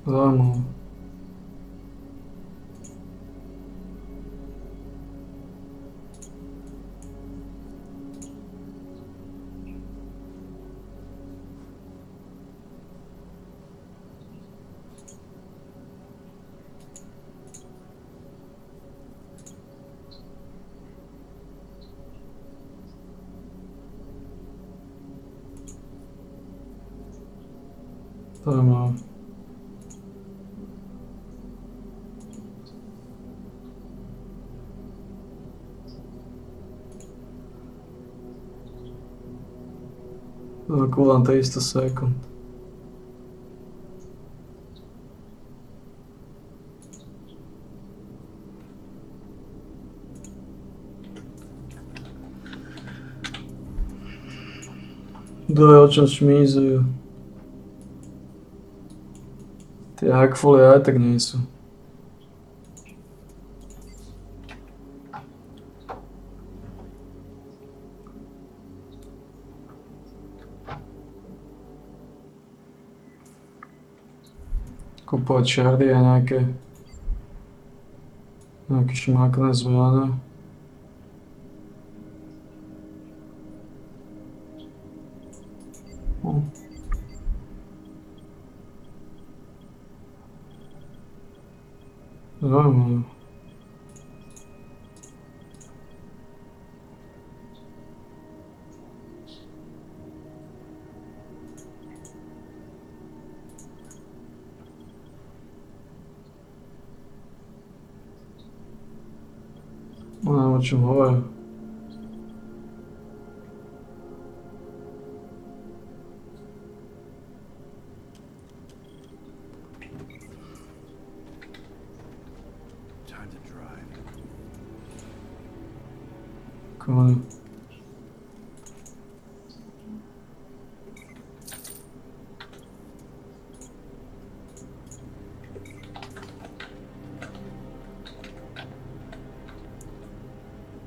Zaujímavé. Tamam. Kulām 300 sekund. Doj očem šmízujú. Tie hackfoly aj tak nie sú. Kupovať šardy a nejaké šmakné zbraně. Zaujímavé. Neviem, o čom hovorím. Cool.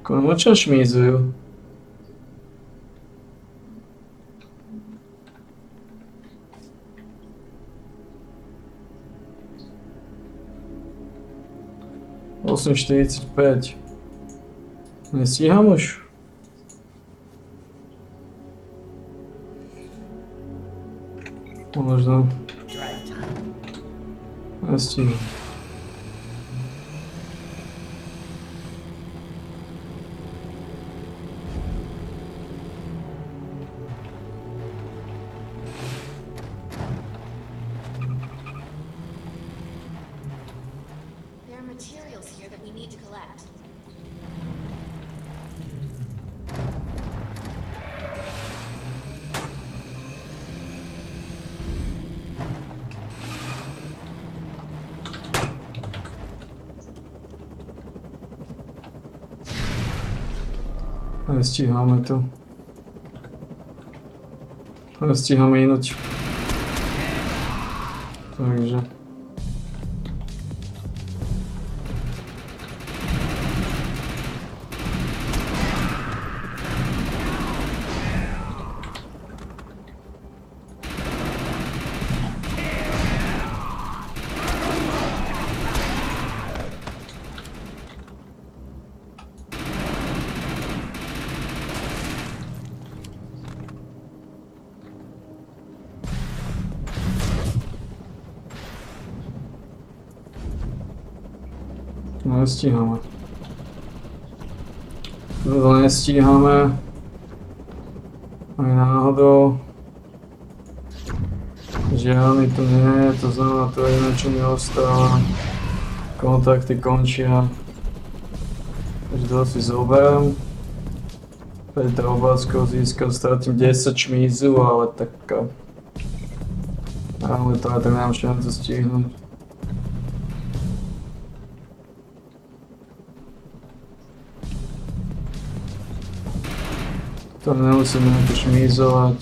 Komu čo šmízujú? Osem 45. Nestíham už? Možno. Nestíham. There are materials here that we need to collect. Nestíháme to. Nestíháme ináč. Takže. Nestíháme. To nestíháme. Aj náhodou. Žiaľ mi to nie, to znamená to jediné, čo mi ostáva. Kontakty končia. Takže to si zoberiem. Petra Obáckov získal, stratím 10 šmízu, ale tak... Ale to aj tak nemám šancu stihnúť. To nemusím nejaké šmízovať.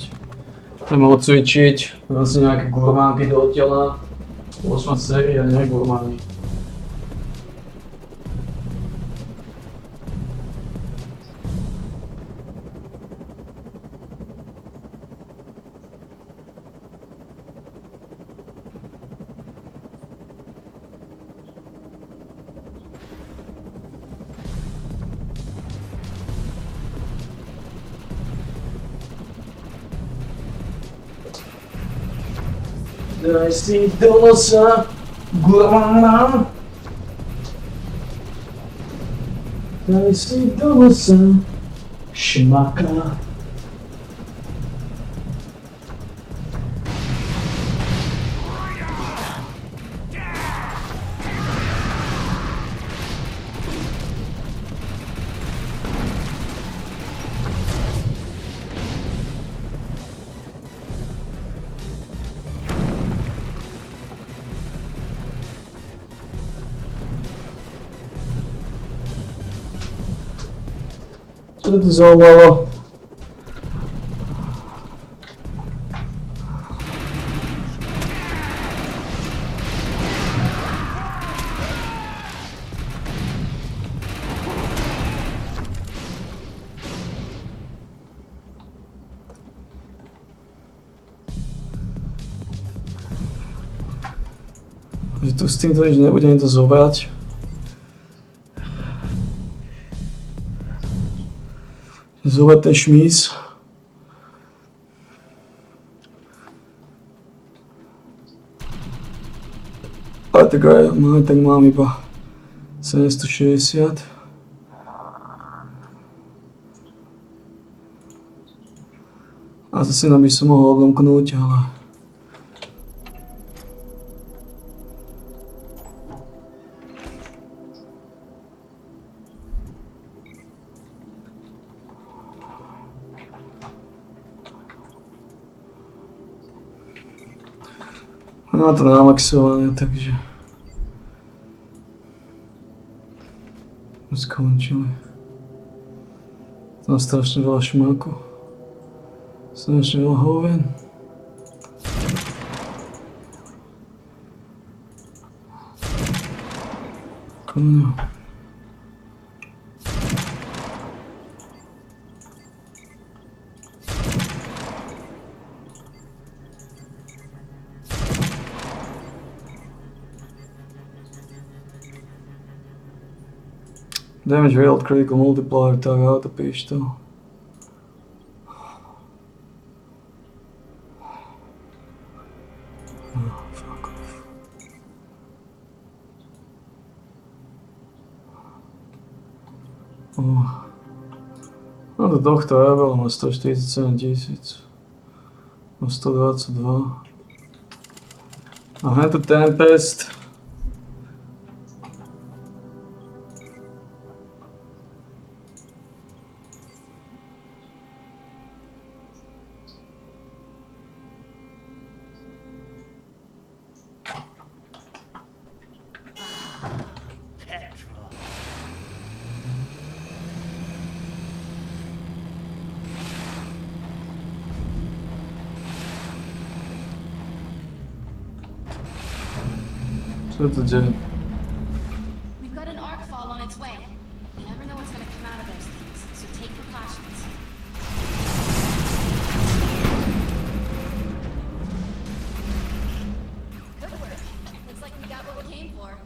Chcem odcvičiť, dám si nejaké gurmánky do tela. 8 séria, nie gurmány. Daj si do nosa, gurmán. Daj si do nosa, šmaka. Čo to zavolalo? Že tu s týmto nič nebudem to zobrať. Zobrať ten šmís. Ale tak aj mám iba 760. A zase by som mohol odlomknúť, ale... Má to namaxované, takže... Skončili. Tam strašne veľa šmáku. Strašne veľa hovien. Koňo. Damage railed critical multiplier, tak autopíš to. Fuck off. No do tohto rebel má 147 000. Má 122. A hentu Tempest. What to do? We've got an arc fall on its way. You never know what's going to come out of those things, so take precautions. Good work. Looks like we got what we came for.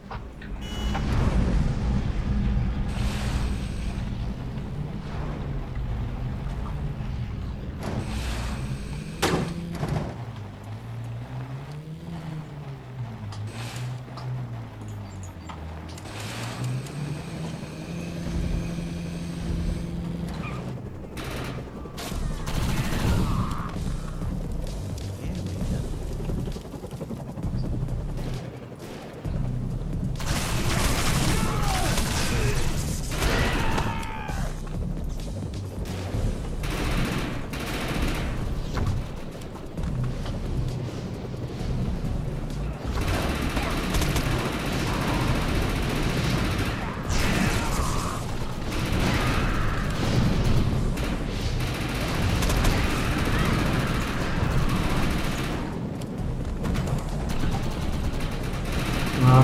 No.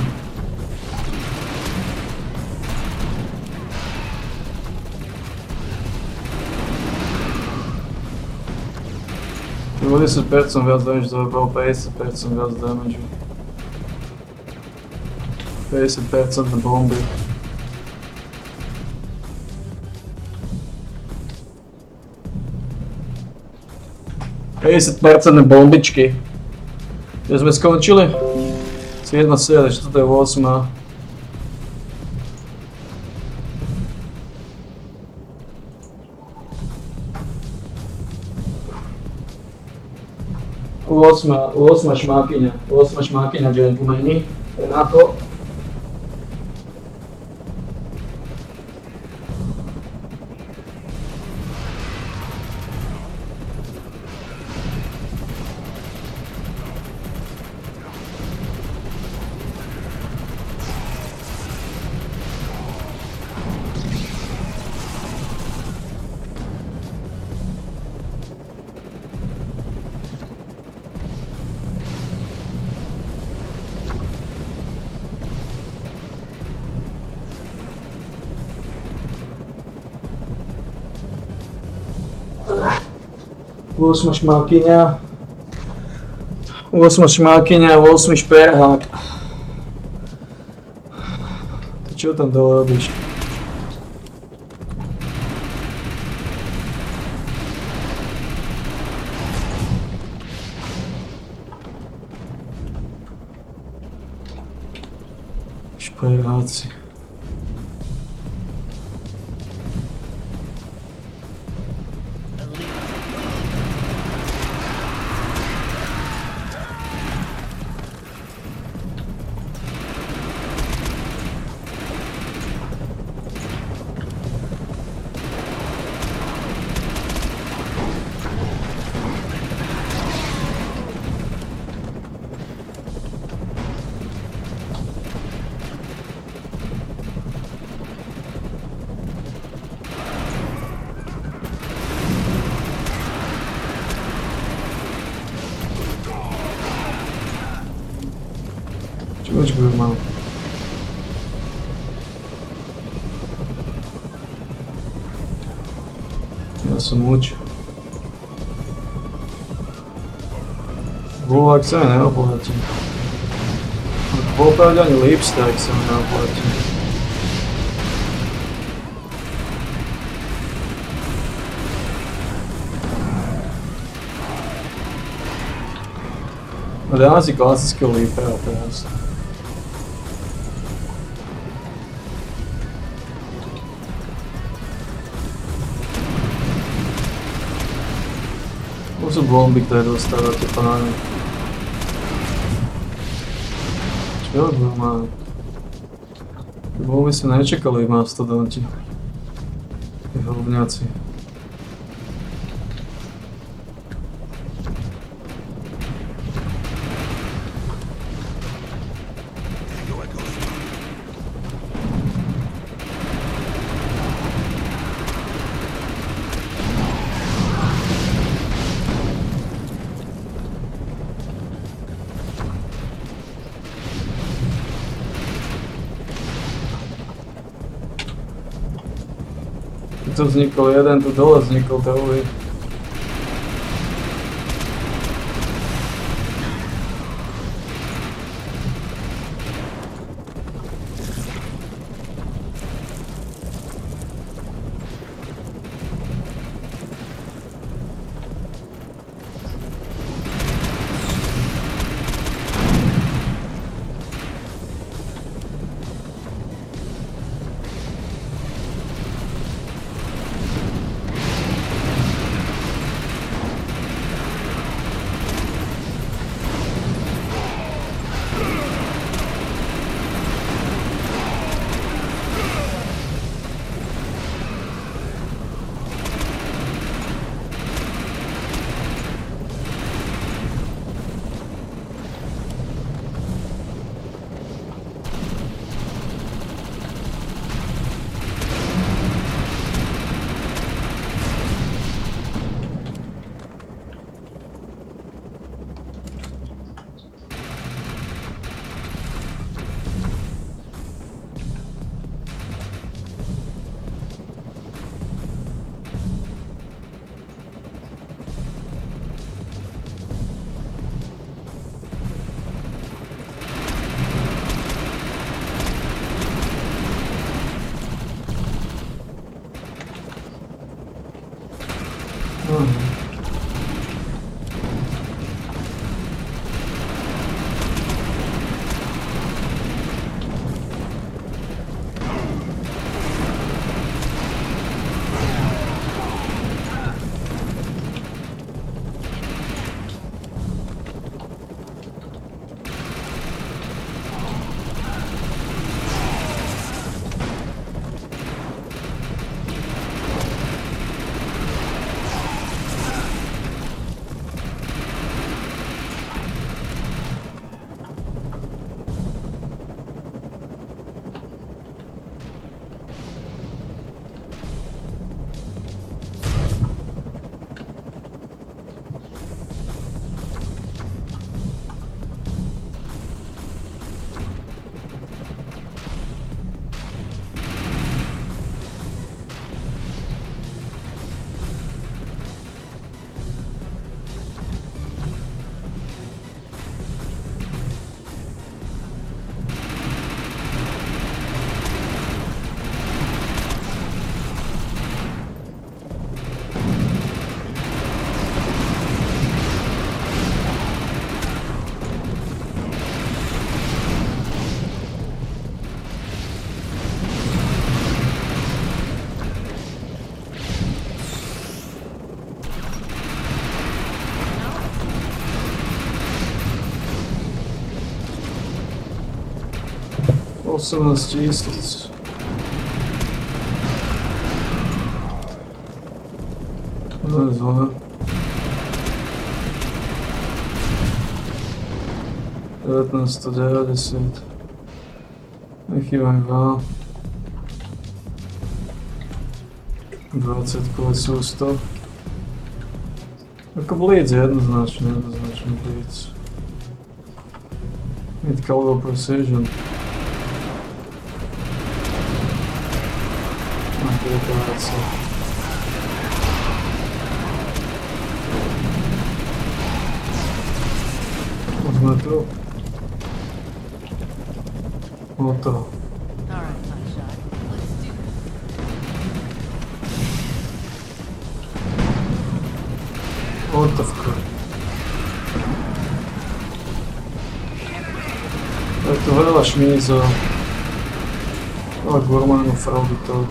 10% viac damage zrobil, 50% viac damage. 50% na bomby. na bombičky. Kde sme skončili? 7 série, 4 je 8. U 8 šmákyňa gentlemani. Na to. 8 šmákyňa. 8 šmákyňa, 8 šperhák. Ty čo tam dole robíš? Šperháci. Počkaj, mám. Ja som uč. Gulak sa mi neoplatí. Ak popravde ani lipstack sa mi neoplatí. No dáme si klasického lípera teraz. To sú bomby, ktoré dostávate, páni. Čo to má? Tie bomby sme nečakali v mastodonti. Tí hovňaci. Tu vznikol jeden, tu dole vznikol druhý. 18 000. To je zle. 1990. Nechývaj veľa. 20 klesú 100. Ako blíc, jednoznačne blíc. Mid-caliber precision. Akreditace. Poďme tu. Hotovo. Hotovko. Je tu veľa šmízov. Veľa gurmánov, frauditov.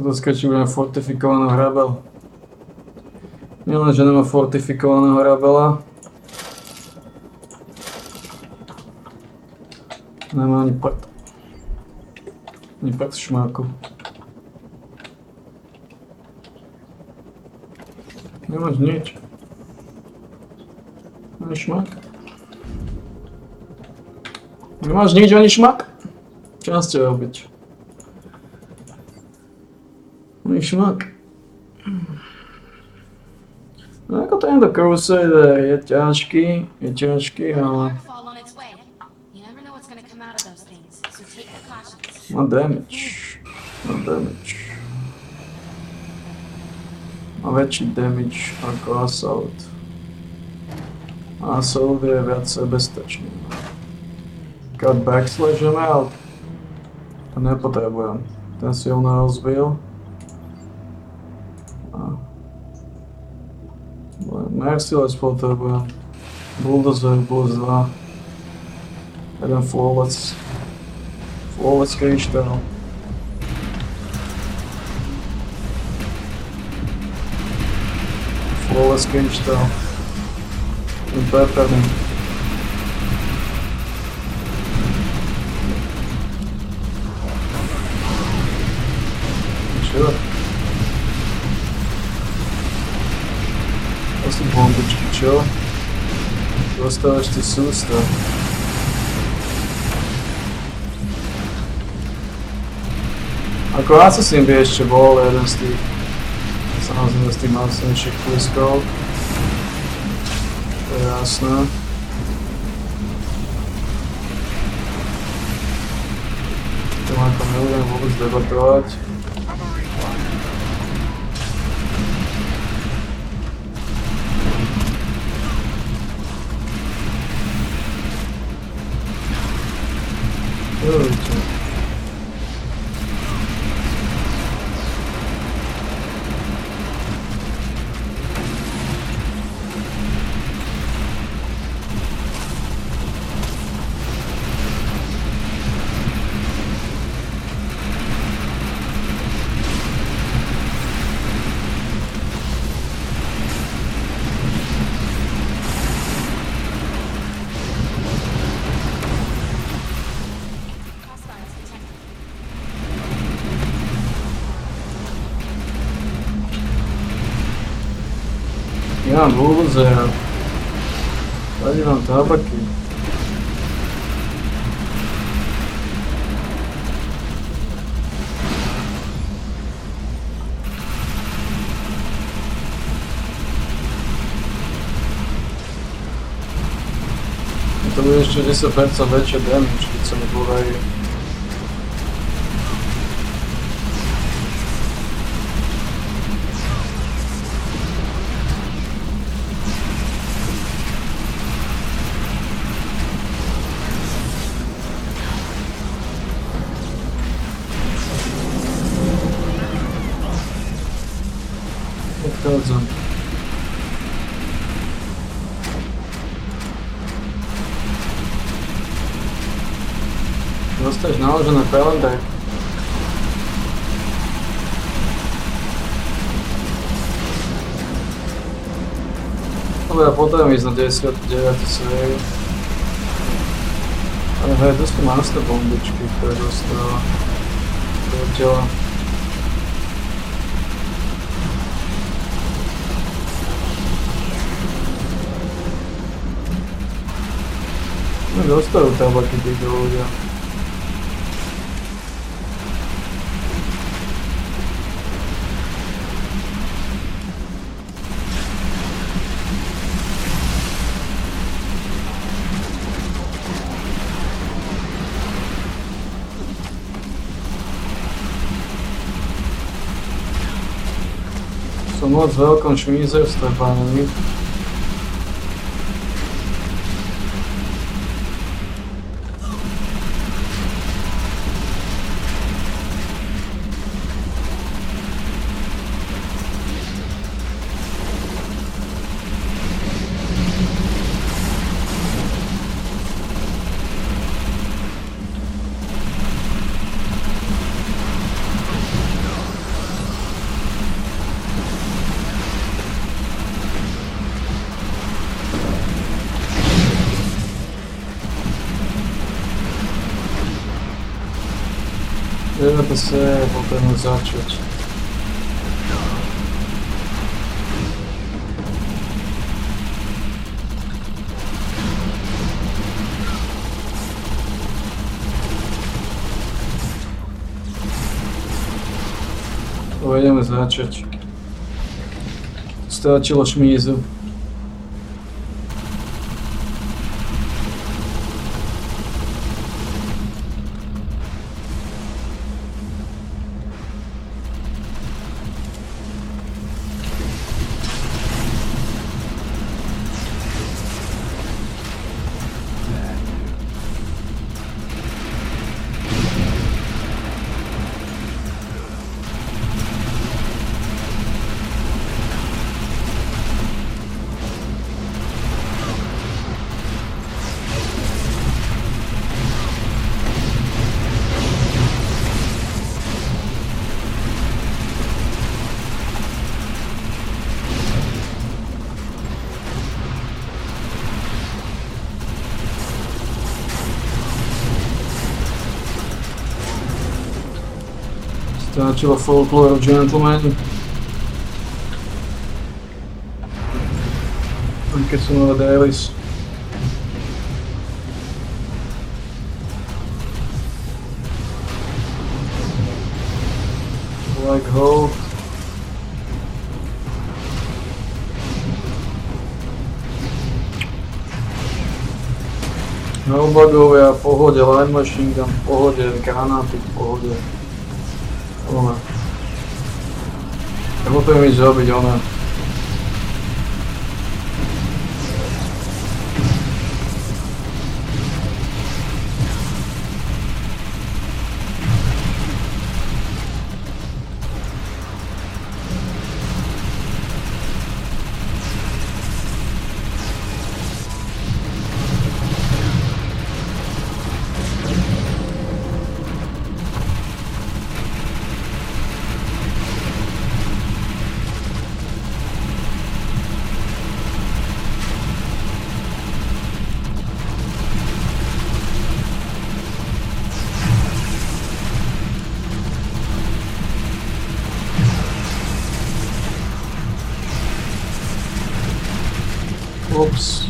Otázka, či budeme fortifikovaného hrabela. Nielen, že nemá fortifikovaného hrabela. Nemá ani prd. Ani prd šmáku. Nemáš nič. Ani šmak. Nemáš nič, ani šmak? Čo nás chcete robiť? Ani šmak. No ako tento Crusader je ťažký, ale... Má damage. Má väčší damage ako Assault. Assault je viac sebestačný. Cut backslash ale to nepotrebujem. Ten silno rozbil. Merciless potrebujem. Bulldozer plus 2. Jeden flawless. Flawless kryštál. Flawless kryštál. Ten peppermint. Čo? Asi bombičky, čo? Dostávaš ty sústav. Ako Assassin by ešte bol jeden z tých, samozrejme z tých najsilnejších pluskov. To je jasné. To ako nebudem vôbec debatovať. Ja mám bulldozer. Tady mám tabaky. To bude ešte 10% väčšie damage, keď sa mi bude aj Odchádzam. Dostaneš naložené pelendek. Ale ja potrebujem ísť na 99. sériu. Ale hej, to sú master bombičky, ktoré dostáva do tela. No dostajú tabaky títo ľudia. Som moc veľkom šmíze vstrepaný. Devete série potrebujeme začať. Ideme začať. Stráčilo šmízu. Stráčilo folklóru gentlemani. Aké sú nové dailies. Black Hole. Hellbugovia, pohode, line machine gun, pohode, granáty, pohode. Ona. Ja potrebujem ísť robiť ona. Oops.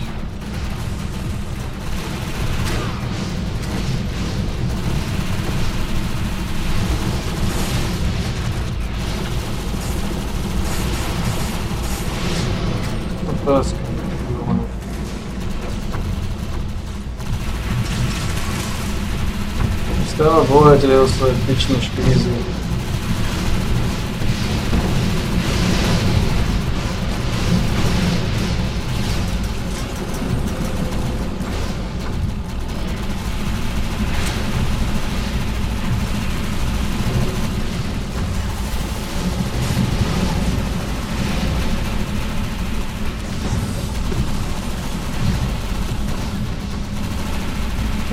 Otázka. Stále bojujete o svoje pičné špízy.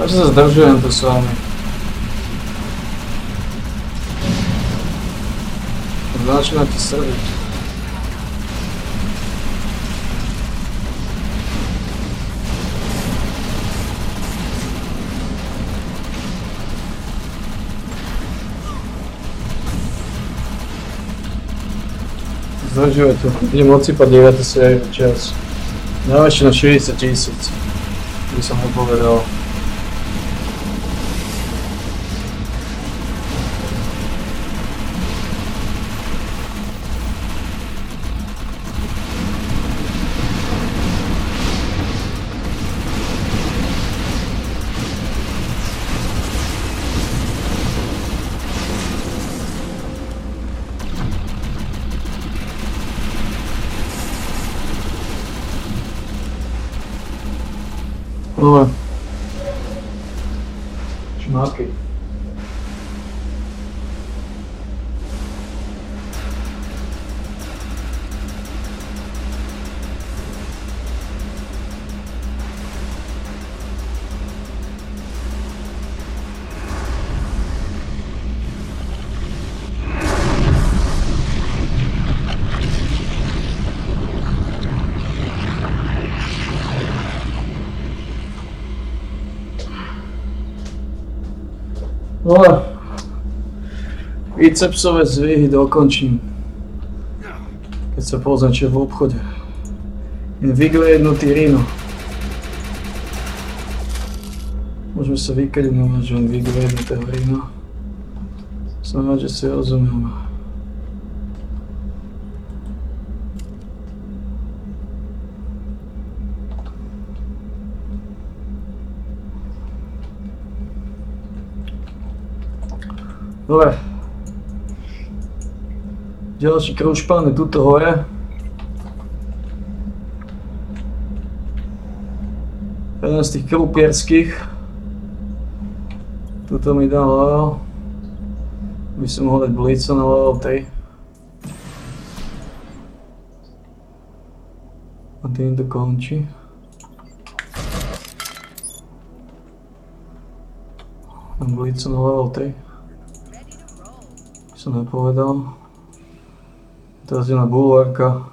Prečo sa zdržujem tu s vami? Začínate srdiť. Zdržuje tu. Budem odsýpať 9. sériu čas. Najväčšie na 60 000. By som nepovedal. No, šmáky. No, bicepsové zvyhy dokončím, keď sa pozriem, čo je v obchode. Inviglednutý rino. Môžeme sa vykrinovať, že inviglednutého rino. Som rád, že si rozumiem. Dobre. Ďalší krušpán je tuto hore. Jeden z tých krupierských. Tuto mi dal level. By som mohol dať blica na level 3. A tým to končí. Mám blica na level 3. Som nepovedal. Teraz je na bulvárka.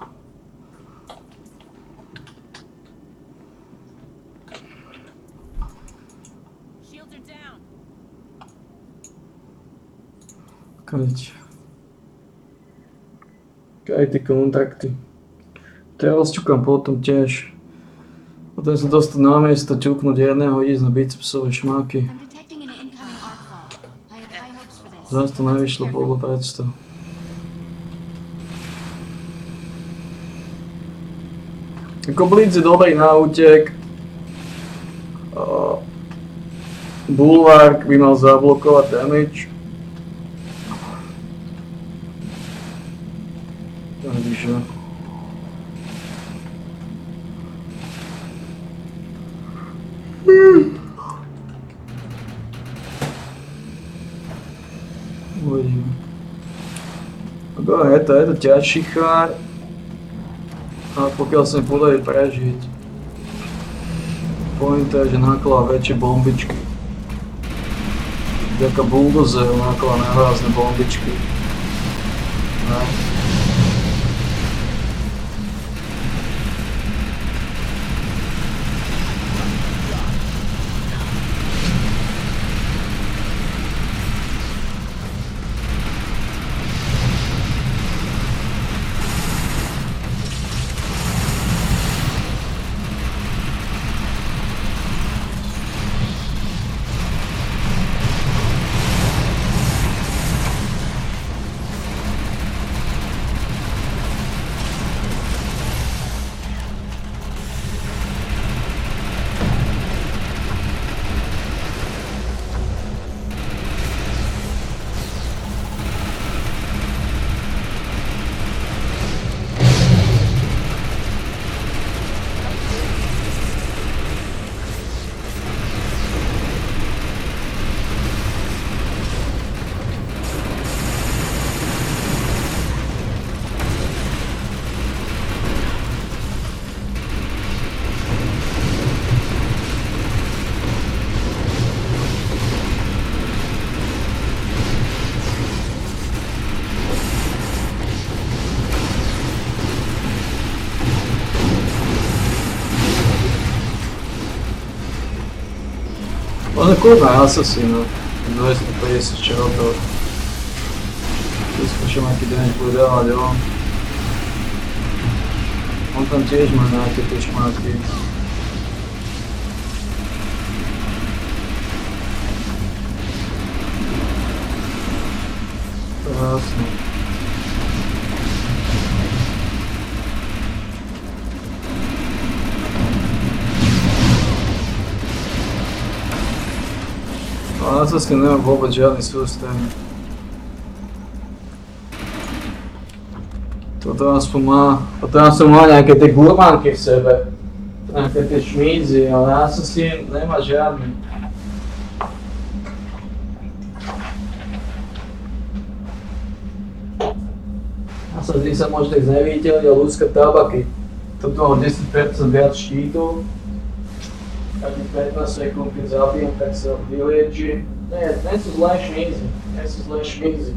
Kaj tie kontakty. Teraz ťukám potom tiež. Potom sa dostať na miesto, ťuknúť jedného, ísť na bicepsové šmáky. Zás to nevyšlo podľa predstav. Ako blitz je dobrý na útek. Bulvárk by mal zablokovať damage. Takže... Uvidíme. Je to ťažší chár. A pokiaľ sa mi podarí prežiť. Pointa je, že naklá väčšie bombičky. Vďaka buldozeru naklá neházne bombičky. No. Možno kľudná asasína. 250 čelo to... Vyskúšam, aký damage bude dávať on. On tam tiež má nejaké tie šmáky. To je jasné. Ale na ceste nemám vôbec žiadny sústém. Toto aspoň má nejaké tie gurmánky v sebe. Nejaké tie šmídzy, ale Assassin nemá žiadny. Assassin sa môže tak znevíteliť a lúskať tabaky. Toto má 10% viac štítu. Každých 15 sekúnd, keď zabijem, tak sa vylieči. Nie sú zlé šmídzy. Nie sú zlé šmídzy.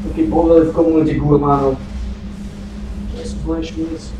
Taký povedali v komunite gurmánov. Nie sú zlé šmídzy.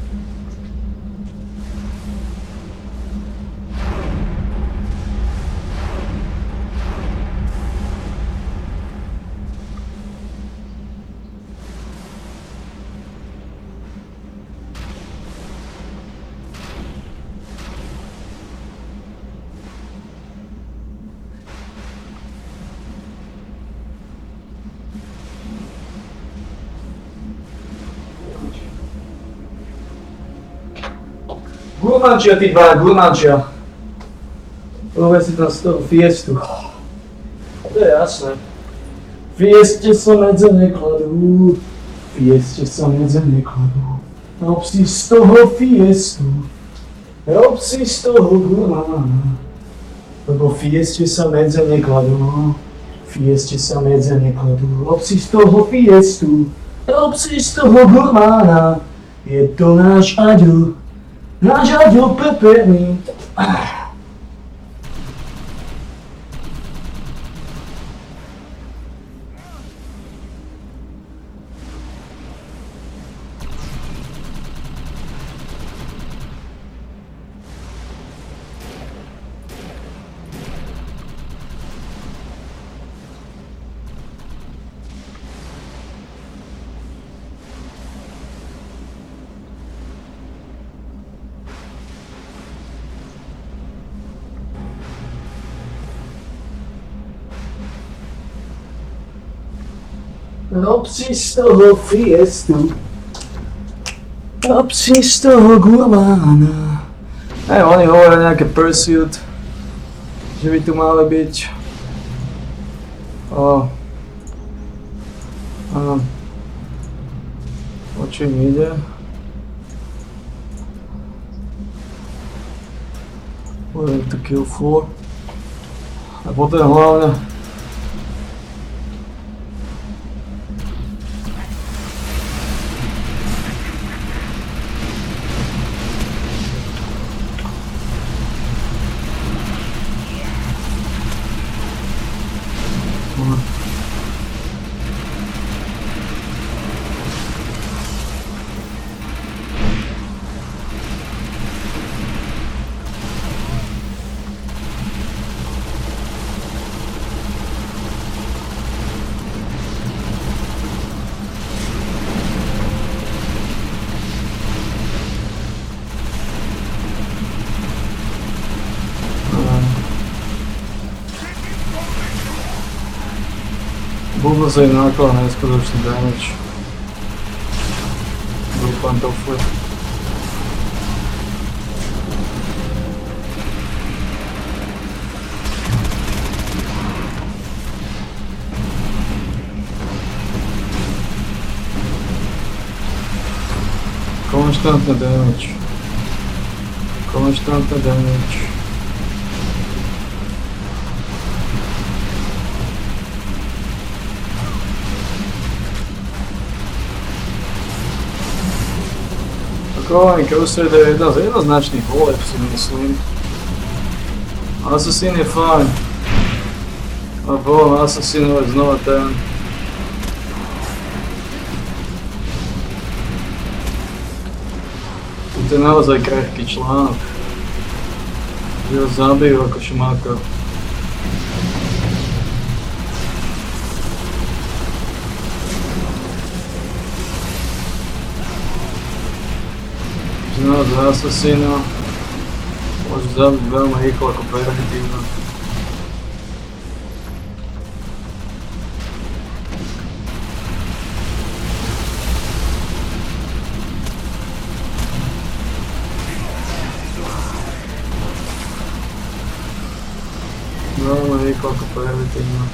Gurmančia, tí dva, gurmančia. Uve si tam z toho fiestu. To je jasné. Fieste sa medze nekladú. Fieste sa medze nekladú. Rob si z toho fiestu. Rob si z toho gurmána. Lebo fieste sa medze nekladú. Fieste sa medze nekladú. Rob si z toho fiestu. Rob si z toho gurmána. Je to náš Aďo. Náš Aďo peperný. Rob si z toho fiestu. Rob si z toho gurmána. Oni hovoria nejaké pursuit, že by tu mali byť. O čím ide? Budem to kill 4. A potom hlavne Bubno sa im náklada neskutočný damage. Dúfam to flip. Konštantný damage. Konštantný damage. Clegane Crusader je jedna z jednoznačných volieb, si myslím. Assassin je fajn. A poviem Assasinovať znova ten. To je naozaj krehký článok. Že ho zabijú ako šmáka. Znova za Assassina. Môže zabiť veľmi rýchlo ako preventívna. Veľmi rýchlo ako preventívna.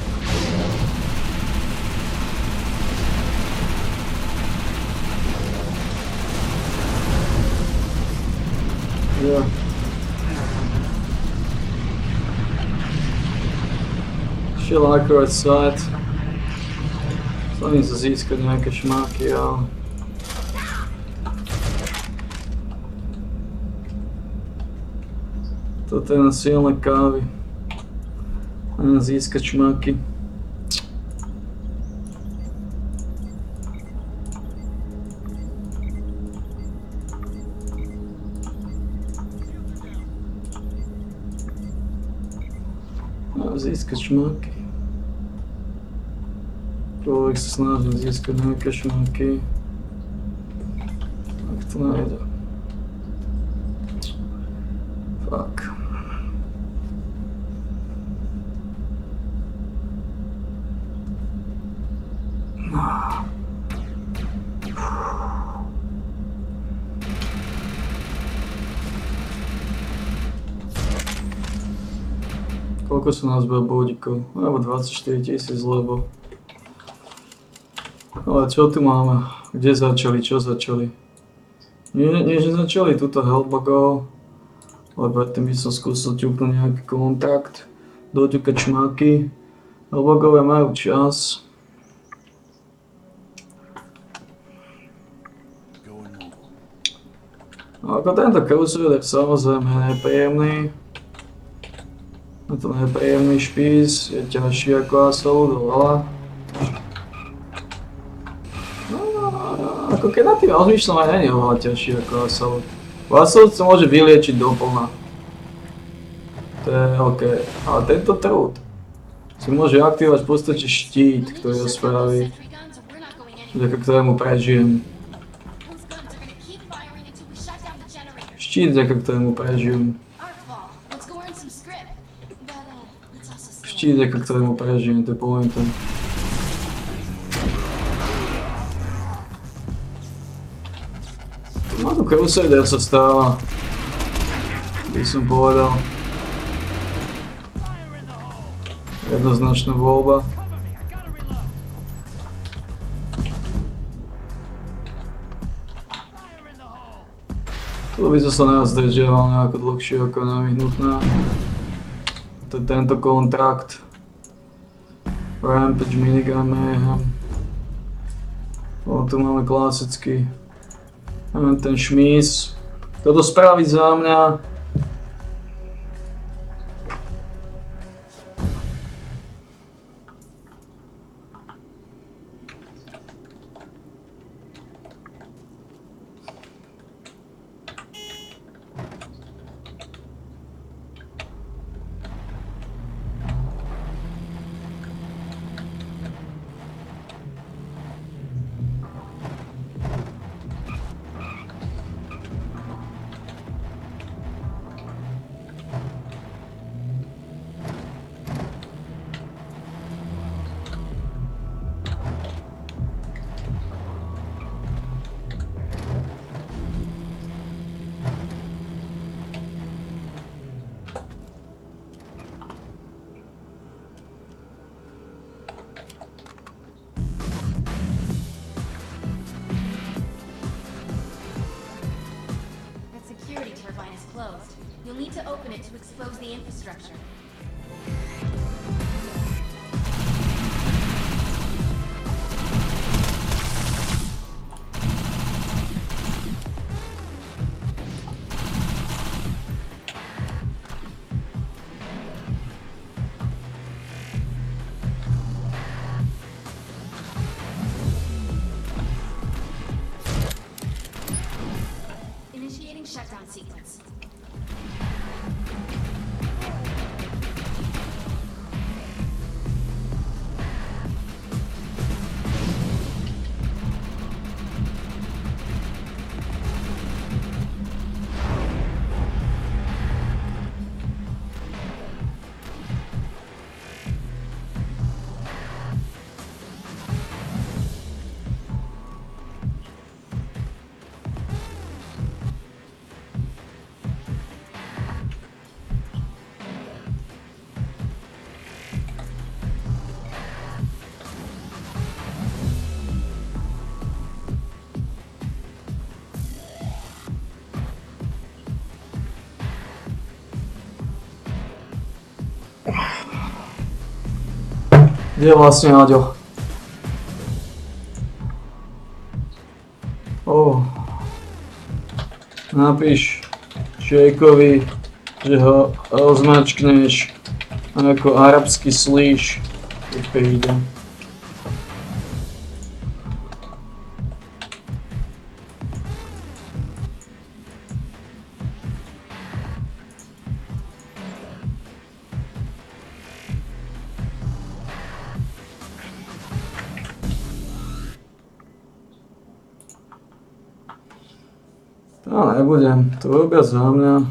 Ja. Šiel akurát side. Snažím sa získať nejaké šmáky, ale... Toto je na silné kávy. A na získať šmáky. Získať šmáky. Človek sa snaží získať nejaké šmáky. Ak to nájde. Fuck. Koľko som nazbal bodíkov? Alebo 24 000, lebo... Ale čo tu máme? Kde začali? Čo začali? Nie, že začali túto hellbugov. Ale predtým by som skúsil ťuknúť nejaký kontakt. Doťukať šmáky. Hellbugové majú čas. No ako tento Crusader samozrejme je nepríjemný. Je to nepríjemný špís, je ťažší ako Assault oveľa. No, ako keď na tým rozmýšľam, aj nie je oveľa ťažší ako Assault. Assault sa môže vyliečiť doplna. To je OK, ale tento trút si môže aktivovať v podstate štít, ktorý ho spraví, vďaka ktorému prežijem. Štít, vďaka ktorému prežijem. Štít, vďaka ktorému prežijem, to je pointa. No tu Crusader sa stáva, by som povedal. Jednoznačná voľba. Tu by som sa nás zdržiaval nejako dlhšie ako nevyhnutné. To je tento kontrakt. Rampage, Minigun, Mayhem. Tu máme klasický. Ten šmís. Toto spraviť za mňa. You'll need to open it to expose the infrastructure. shutdown sequence. Kde je vlastne Aďo? Napíš Jakeovi, že ho rozmačkneš ako arabský slíš, keď príde. No nebudem, to robia za mňa.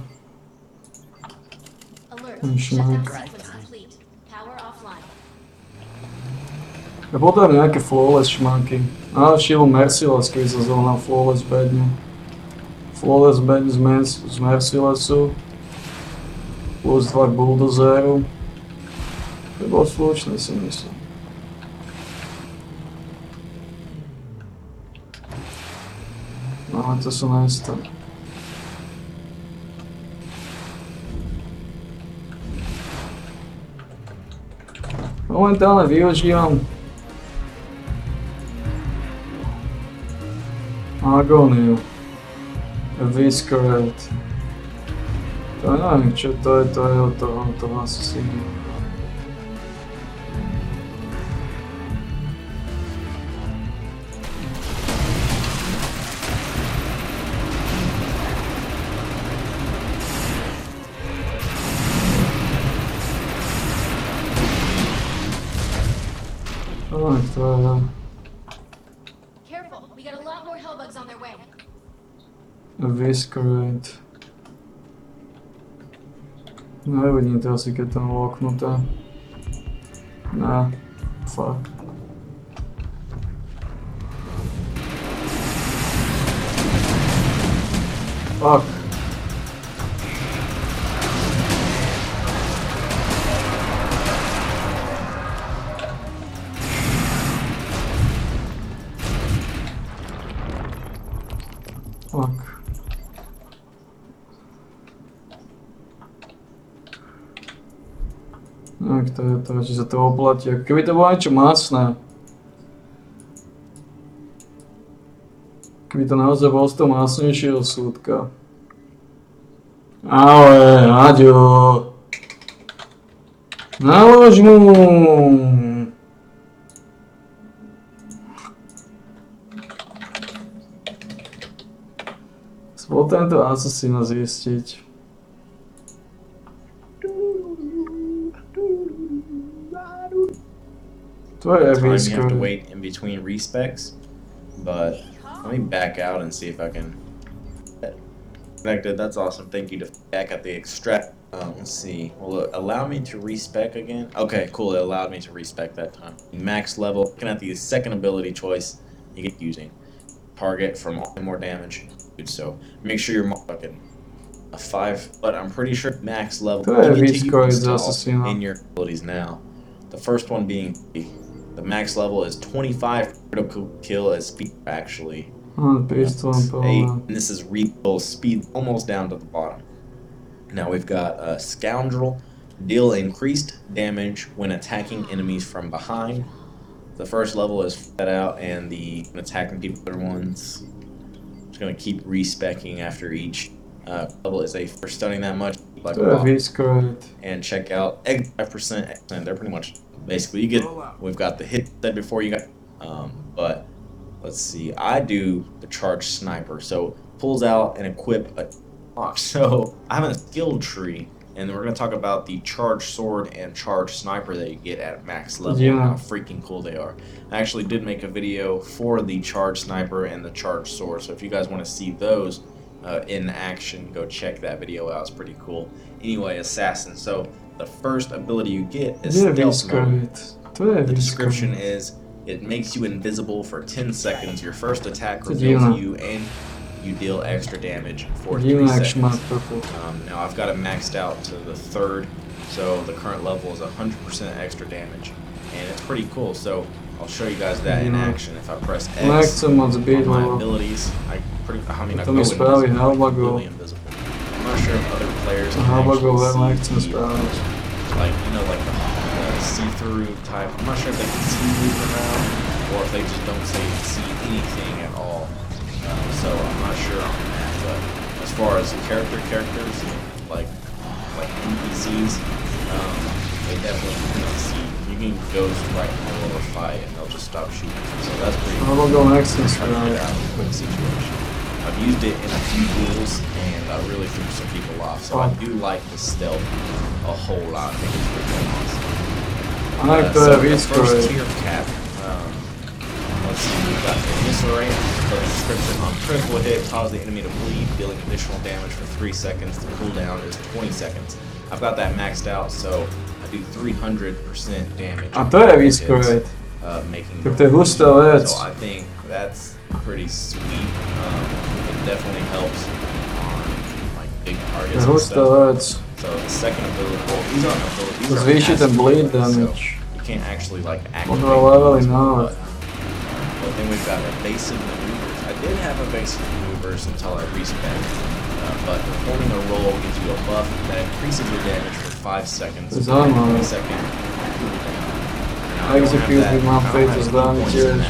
Alert. Shutdown Sequence complete. Power offline. Ja potrebujem nejaké flawless šmanky. Šiel Merciless, keď sa zohnal flawless badne. Flawless badne z Mercilessu. Plus 2 bulldozeru. To bolo slušné, si myslím. No ale to sú najistá. Momentálne využívam Agóniu. Viscerate. To neviem, čo to je od toho asi si neviem. Careful, we got a lot more hellbugs on their way. Viscerate. Nevidím to asi, keď tam loknuté. Ne, fuck. Fuck. Fuck. Jak to je to, či sa to oplatí. Keby to bolo niečo masné. Keby to naozaj bolo z toho masnejšieho súdka. Ale, Aďo. Nalož mu. Bol tento asasína zistiť. To je Time you have to Viscerate. wait in between respecs, but let me back out and see if I can. Connected. That's awesome. Thank you to back up the extract. Let's see. Will it allow me to respec again? Okay, cool. It allowed me to respec that time. Max level. Looking at the second ability choice you get using. Target from more damage. So make sure you're fucking a 5, but I'm pretty sure max level To je you get to Viscerate use z all asasína. in your abilities now. The first one being the max level is 25 critical kill as speed actually. Pistolom 8, plná. and this is refill speed almost down to the bottom. Now we've got Scoundrel, deal increased damage when attacking enemies from behind. The first level is fed out, and the attacking people other ones. Just gonna keep respecking after each level is a for stunning that much. Like To je Viscerate. and check out 5%. They're pretty much basically you get. We've got the hit that before you got, but let's see. I do the charge sniper, so pulls out and equip a unlocked. So I have a skill tree, and we're going to talk about the charged sword and charged sniper that you get at max level and how freaking cool they are. I actually did make a video for the charged sniper and the charged sword, so if you guys want to see those in action, go check that video out. It's pretty cool. Anyway, assassin. So the first ability you get is stealth mode. The description is it makes you invisible for 10 seconds. Your first attack reveals you and you deal extra damage for 3 seconds. Now I've got it maxed out to the 3rd, so the current level is 100% extra damage, and it's pretty cool. So I'll show you guys that in action. If I press X on my abilities, I go completely invisible. I'm not sure if other players can actually see, like, you know, like the see-through type. I'm not sure if they can see moving around, or if they just don't see anything at all. So I'm not sure on that. But as far as characters, like NPCs, they definitely can see. You can go right in the middle of a fight and they'll just stop shooting. So that's pretty cool. I'll go next and try to get out of a quick situation. I've used it in a few duels and I really threw some people off. So I do like the stealth a whole lot. I think it's pretty awesome. I like so the first tier cap. Let's see, we've got the Eviscerate, the description on critical hit, cause the enemy to bleed, dealing additional damage for 3 seconds. The cooldown is 20 seconds. I've got that maxed out, so I do 300% damage. A to je Eviscerate. Tak to je hustá vec. So I think that's pretty sweet. It definitely helps on like big targets and stuff. So the second ability, well, these aren't abilities. Zvýši ten bleed damage. So you can't actually like activate it. But then we've got evasive maneuvers. I did have evasive maneuvers until I respec, but performing a roll gives you a buff that increases your damage for 5 seconds. For 1 second. Execute with my fate is done.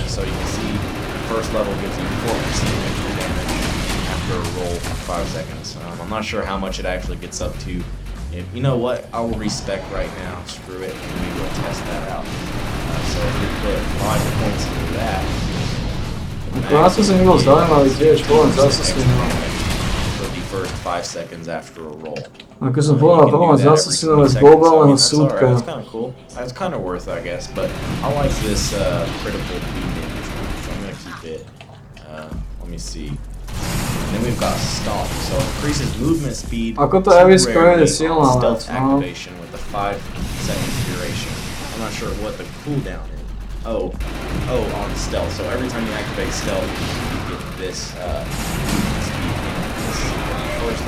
So you can see the first level gives you 4% extra damage after a roll for 5 seconds. I'm not sure how much it actually gets up to. You know what? I will respec right now. Screw it, and we will test that out. So if we put 5 points into that, for the first 5 seconds after a roll. Ako som povedal, pomôcť asasínom z globálneho súdka. That's kind of cool. That's kind of worth it, I guess. But I like this critical bleed damage one, so I'm gonna keep it. Let me see. And then we've got stalk, so increases movement speed. Ako to Eviscerate je silná vec, stealth activation with a 5-second duration. I'm not sure what the cooldown is. Oh, on stealth. So every time you activate stealth, you get this movement speed. First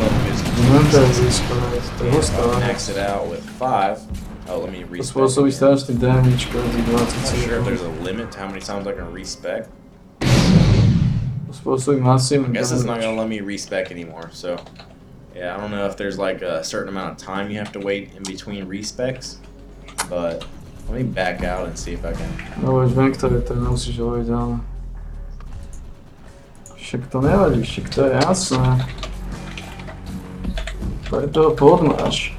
level is max it out with 5. Oh, let me respec. I'm not sure if there's a limit to how many times I can respec. I guess it's not gonna let me respec anymore. So yeah, I don't know if there's like a certain amount of time you have to wait in between respecs, but let me back out and see if I can. No už viem, ktoré to nemusíš hovoriť, ale... Však to nevadí, však to je jasné. Preto ho podmáš.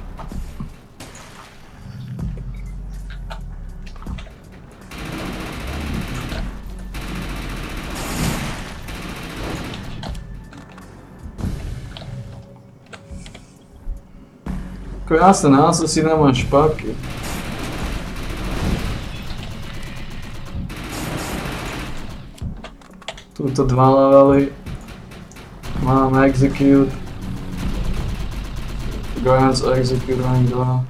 Krásne náso si nemáš špaky. Tuto 2 levely. Mám execute. Grants execute rank 2.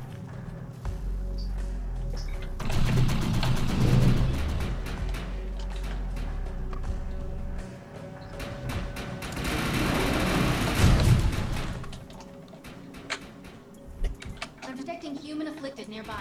I'm detecting human afflicted nearby.